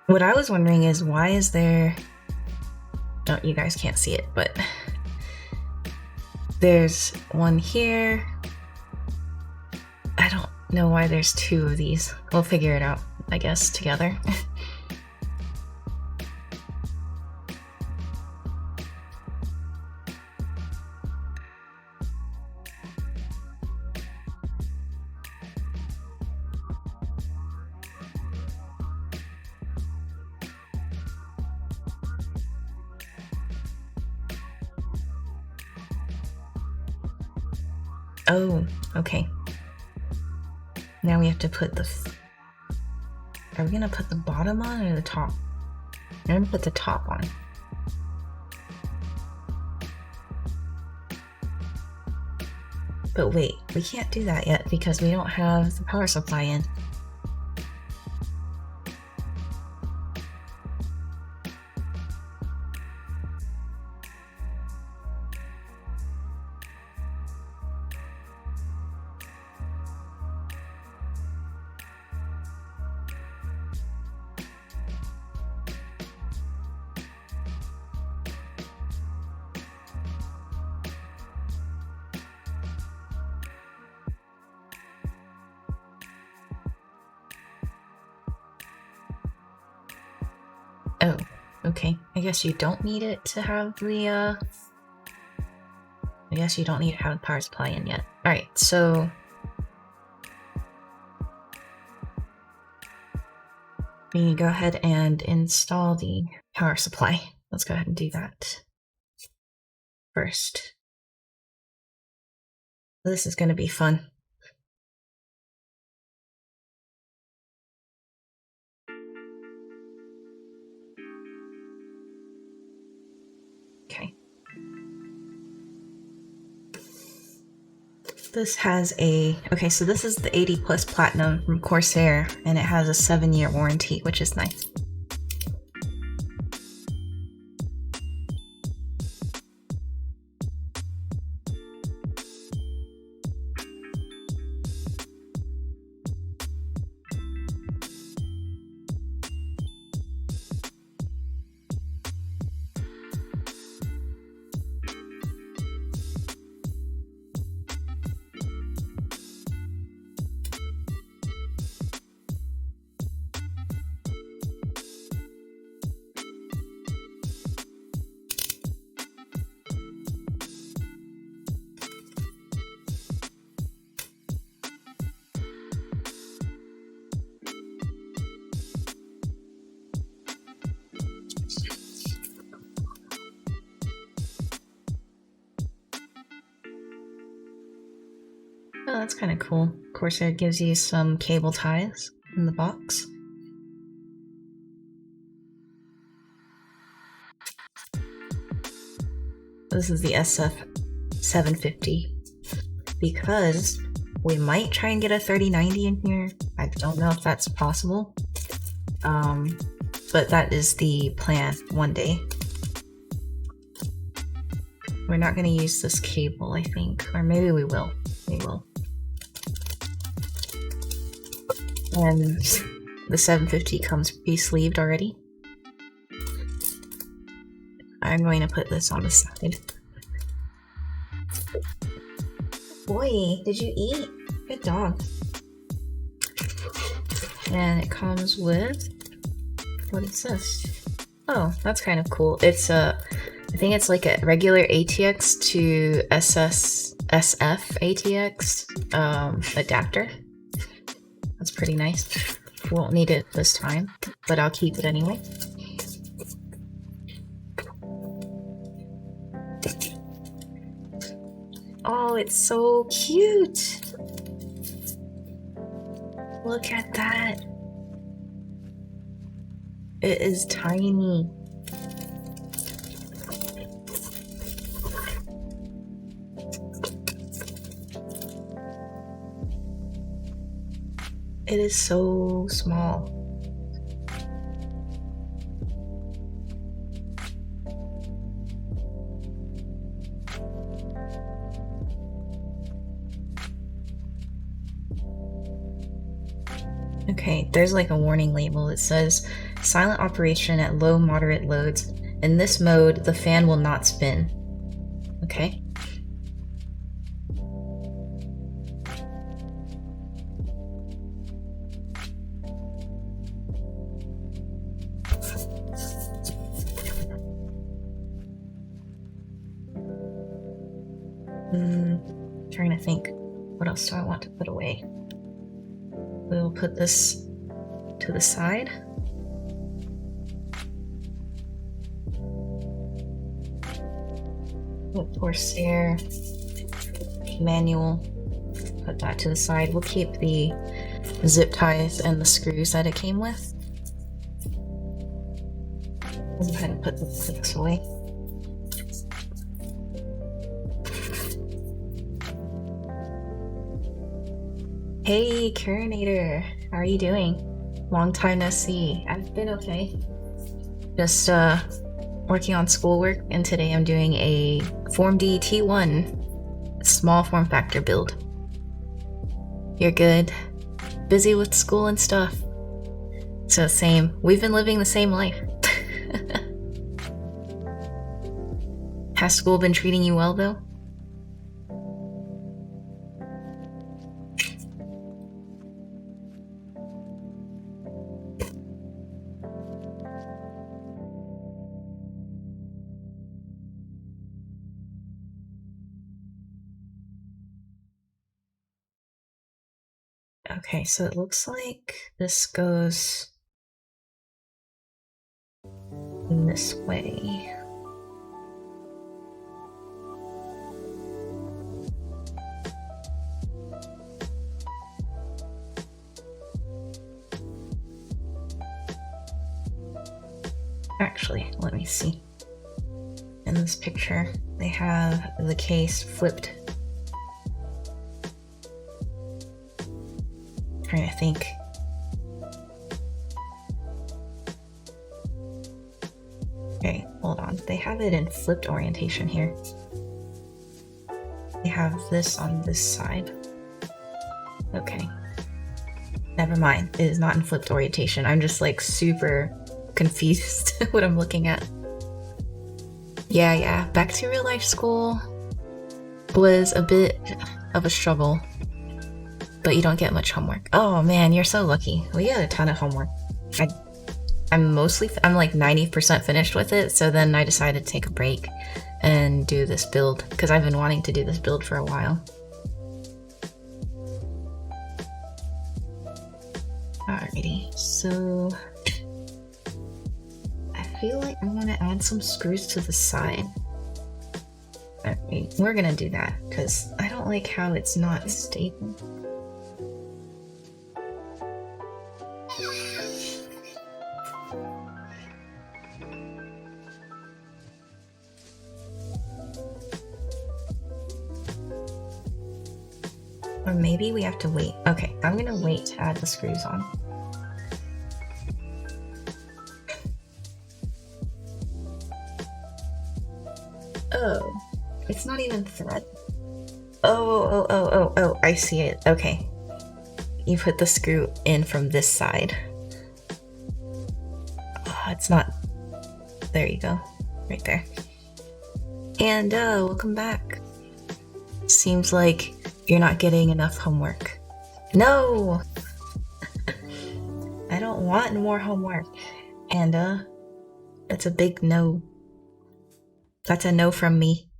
What I was wondering is why is there... Oh, you guys can't see it, but there's one here. I don't know why there's 2 of these. We'll figure it out, I guess, together. Oh, okay. Now we have to put the... Are we gonna put the bottom on or the top? I'm gonna put the top on. But wait, we can't do that yet because we don't have the power supply in. Oh, okay. I guess you don't need it to have the, I guess you don't need to have the power supply in yet. Alright, so... we can go ahead and install the power supply. Let's go ahead and do that first. This is going to be fun. Okay. This has a... Okay, so this is the 80 Plus Platinum from Corsair, and it has a 7-year warranty, which is nice. Oh, that's kind of cool. Corsair gives you some cable ties in the box. This is the SF750 because we might try and get a 3090 in here. I don't know if that's possible, but that is the plan one day. We're not going to use this cable, I think, or maybe we will. We will. And the 750 comes pre-sleeved already. I'm going to put this on the side. Boy, did you eat? Good dog. And it comes with... what is this? Oh, that's kind of cool. It's I think it's like a regular ATX to SFF ATX adapter. That's pretty nice. Won't need it this time, but I'll keep it anyway. it's so cute. Look at that. It is tiny. It is so small. Okay, there's like a warning label. It says silent operation at low moderate loads. In this mode, the fan will not spin. Okay. Trying to think, what else do I want to put away? We'll put this to the side. Corsair manual, put that to the side. We'll keep the zip ties and the screws that it came with. We'll go ahead and put this away. Hey, Curinator, how are you doing? Long time no see. I've been okay. Just working on schoolwork, and today I'm doing a FormD T1 small form factor build. You're good? Busy with school and stuff? So same. We've been living the same life. Has school been treating you well though? Okay, so it looks like this goes this way. Actually, let me see. In this picture, they have the case flipped. Trying to think. Okay, hold on. They have it in flipped orientation here. They have this on this side. Okay. Never mind. It is not in flipped orientation. I'm just like super confused what I'm looking at. Yeah. Back to real life school was a bit of a struggle. But you don't get much homework. Oh man, you're so lucky. We get a ton of homework. I'm like 90% finished with it, so then I decided to take a break and do this build, because I've been wanting to do this build for a while. Alrighty, so I feel like I want to add some screws to the side. Alright, we're gonna do that, because I don't like how it's not stable. Or maybe we have to wait. Okay, I'm gonna wait to add the screws on. Oh, it's not even thread. Oh, I see it. Okay. You put the screw in from this side. Oh, it's not. There you go. Right there. And welcome back. Seems like you're not getting enough homework. No! I don't want more homework. And that's a big no. That's a no from me.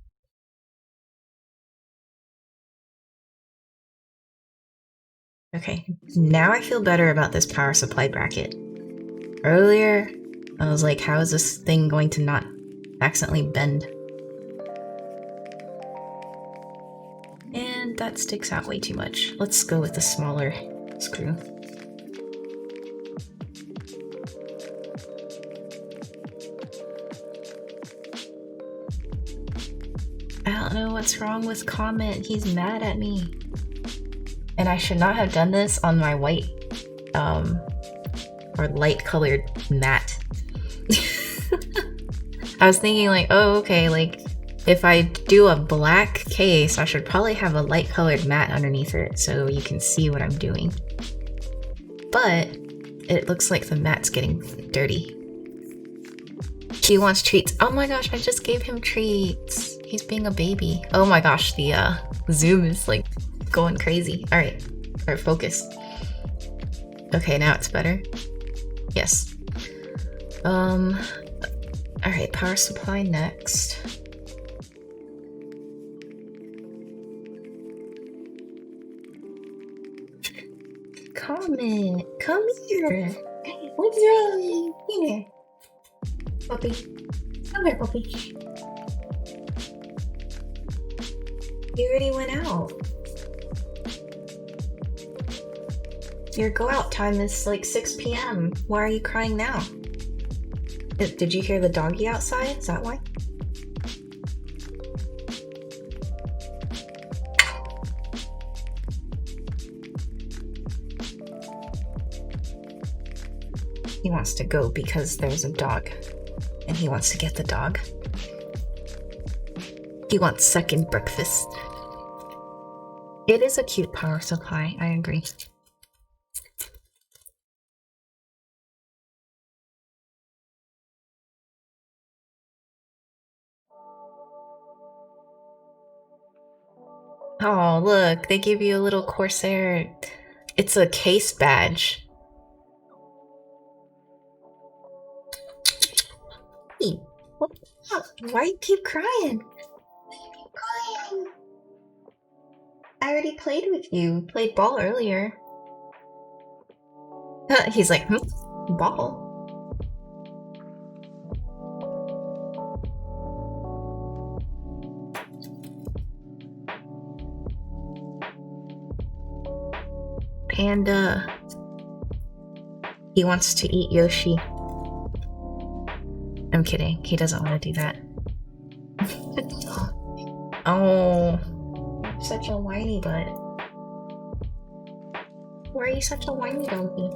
Okay, now I feel better about this power supply bracket. Earlier, I was like, how is this thing going to not accidentally bend? that sticks out way too much. Let's go with the smaller screw. I don't know what's wrong with Comment. He's mad at me. And I should not have done this on my white, or light colored matte. I was thinking like, oh, okay, like, if I do a black case, I should probably have a light colored matte underneath it so you can see what I'm doing. But it looks like the matte's getting dirty. He wants treats. Oh my gosh, I just gave him treats. He's being a baby. Oh my gosh, the zoom is like going crazy. Alright, focus. Okay, now it's better. Yes. Alright, power supply next. Comment, come here. Hey, what's wrong? Here. Puppy. Come here, puppy. You already went out. Your go out time is like 6 p.m. Why are you crying now? Did you hear the doggy outside? Is that why? He wants to go because there's a dog. And he wants to get the dog. He wants second breakfast. It is a cute power supply, I agree. Oh, look, they give you a little Corsair. It's a case badge. Hey, what's up? Why you keep crying? I already played with you. Played ball earlier. He's like, ball? And, he wants to eat Yoshi. I'm kidding. He doesn't want to do that. Oh, such a whiny butt. Why are you such a whiny donkey?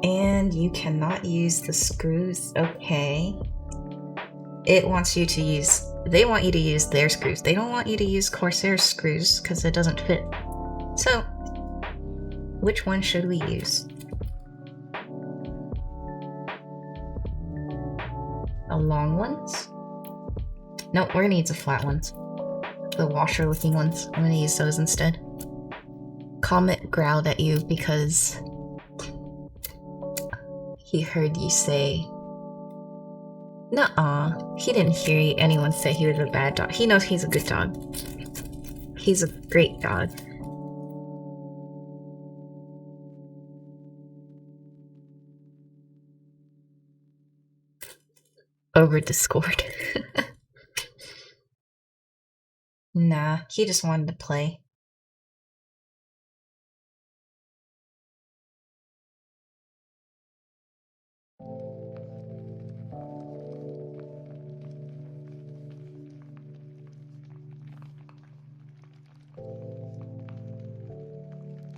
And you cannot use the screws. Okay. It wants you to use... They want you to use their screws. They don't want you to use Corsair screws because it doesn't fit. So, which one should we use? The long ones? No, we're gonna use the flat ones. The washer looking ones. I'm gonna use those instead. Comet growled at you because he heard you say... Nuh-uh. He didn't hear anyone say he was a bad dog. He knows he's a good dog. He's a great dog. Over Discord. Nah, he just wanted to play.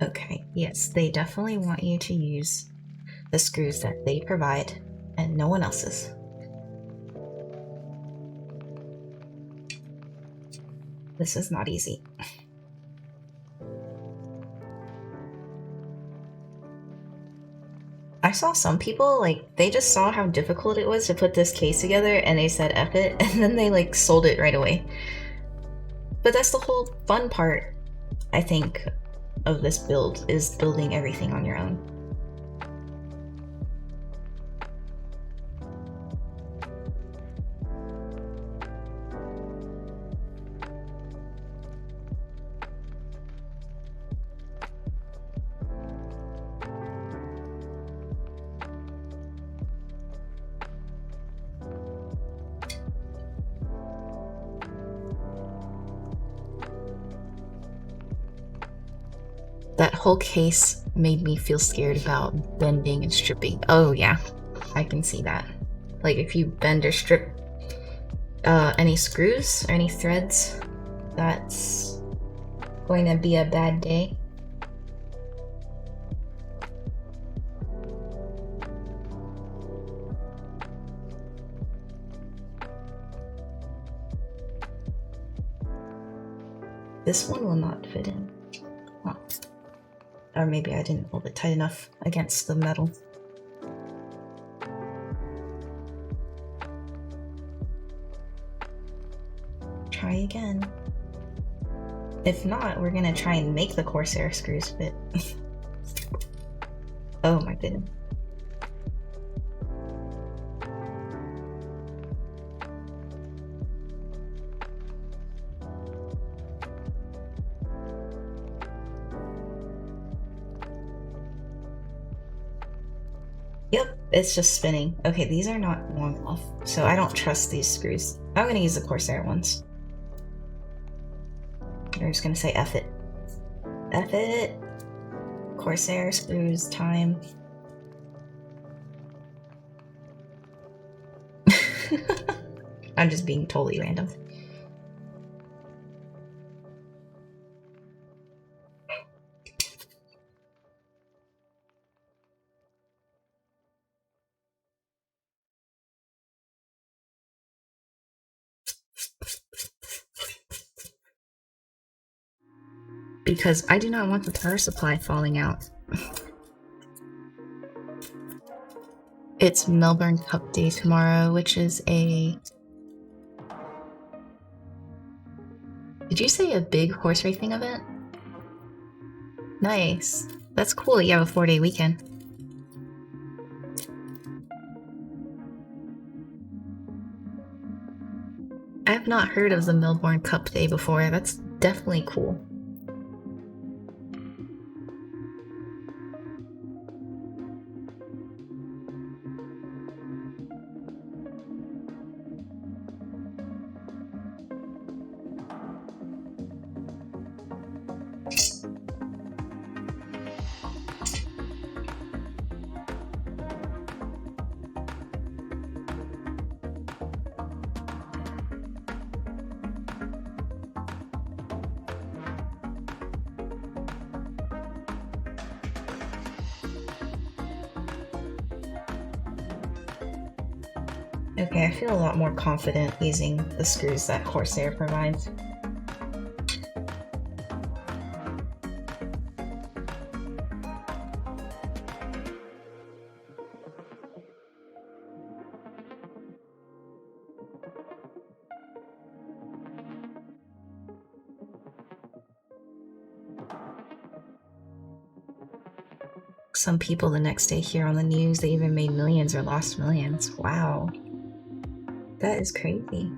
Okay, yes, they definitely want you to use the screws that they provide and no one else's. This is not easy. I saw some people, like, they just saw how difficult it was to put this case together and they said F it, and then they, like, sold it right away. But that's the whole fun part, I think, of this build, is building everything on your own. That whole case made me feel scared about bending and stripping. Oh yeah, I can see that. Like if you bend or strip any screws or any threads, that's going to be a bad day. This one will not fit in. Huh. Or maybe I didn't hold it tight enough against the metal. Try again. If not, we're gonna try and make the Corsair screws fit. Oh my goodness. Yep, it's just spinning. Okay, these are not long enough, so I don't trust these screws. I'm gonna use the Corsair ones. I'm just gonna say F it. F it! Corsair screws time. I'm just being totally random. Because I do not want the power supply falling out. It's Melbourne Cup Day tomorrow, which is a... Did you say a big horse racing event? Nice. That's cool that you have a 4-day weekend. I have not heard of the Melbourne Cup Day before. That's definitely cool. Okay, I feel a lot more confident using the screws that Corsair provides. Some people the next day hear on the news they even made millions or lost millions. Wow. That is crazy.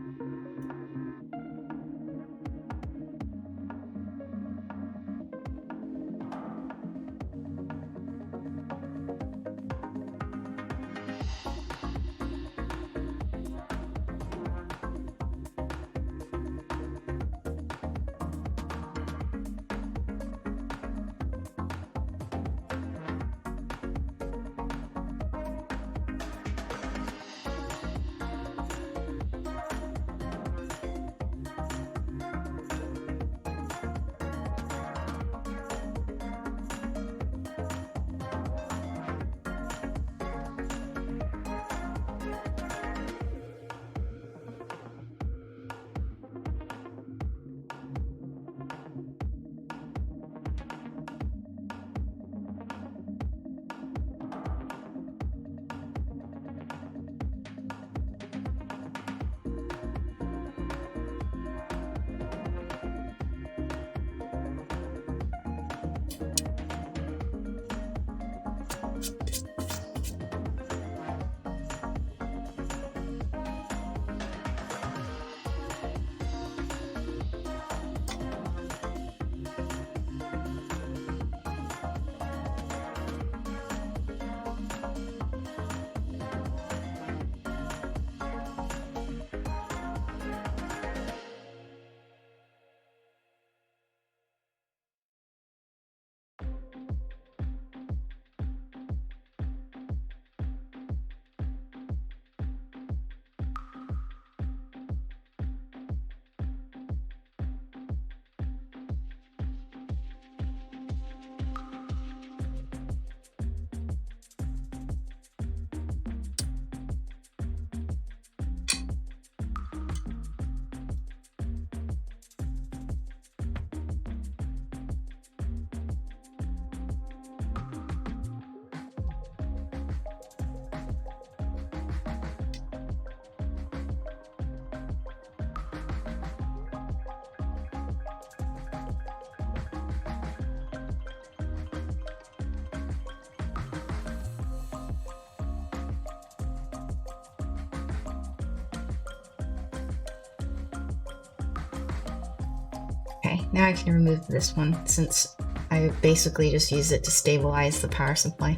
Okay, now I can remove this one since I basically just used it to stabilize the power supply.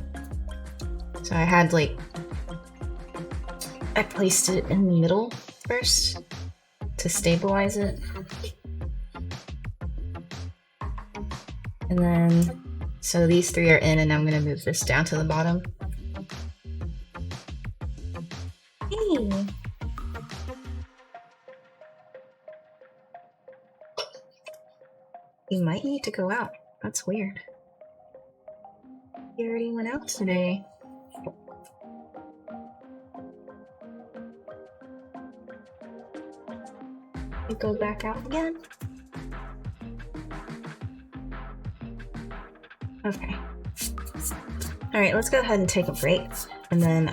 So I had I placed it in the middle first to stabilize it. And then, so these three are in, and I'm gonna move this down to the bottom. Hey! You might need to go out. That's weird. You already went out today. You go back out again? Okay. Alright, let's go ahead and take a break, and then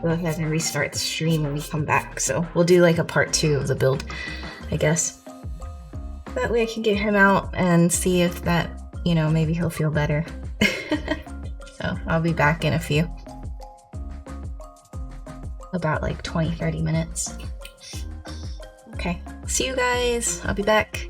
go ahead and restart the stream when we come back. So we'll do like a part 2 of the build, I guess. That way I can get him out and see if that, you know, maybe he'll feel better. So I'll be back in a few. About like 20-30 minutes. Okay, see you guys. I'll be back.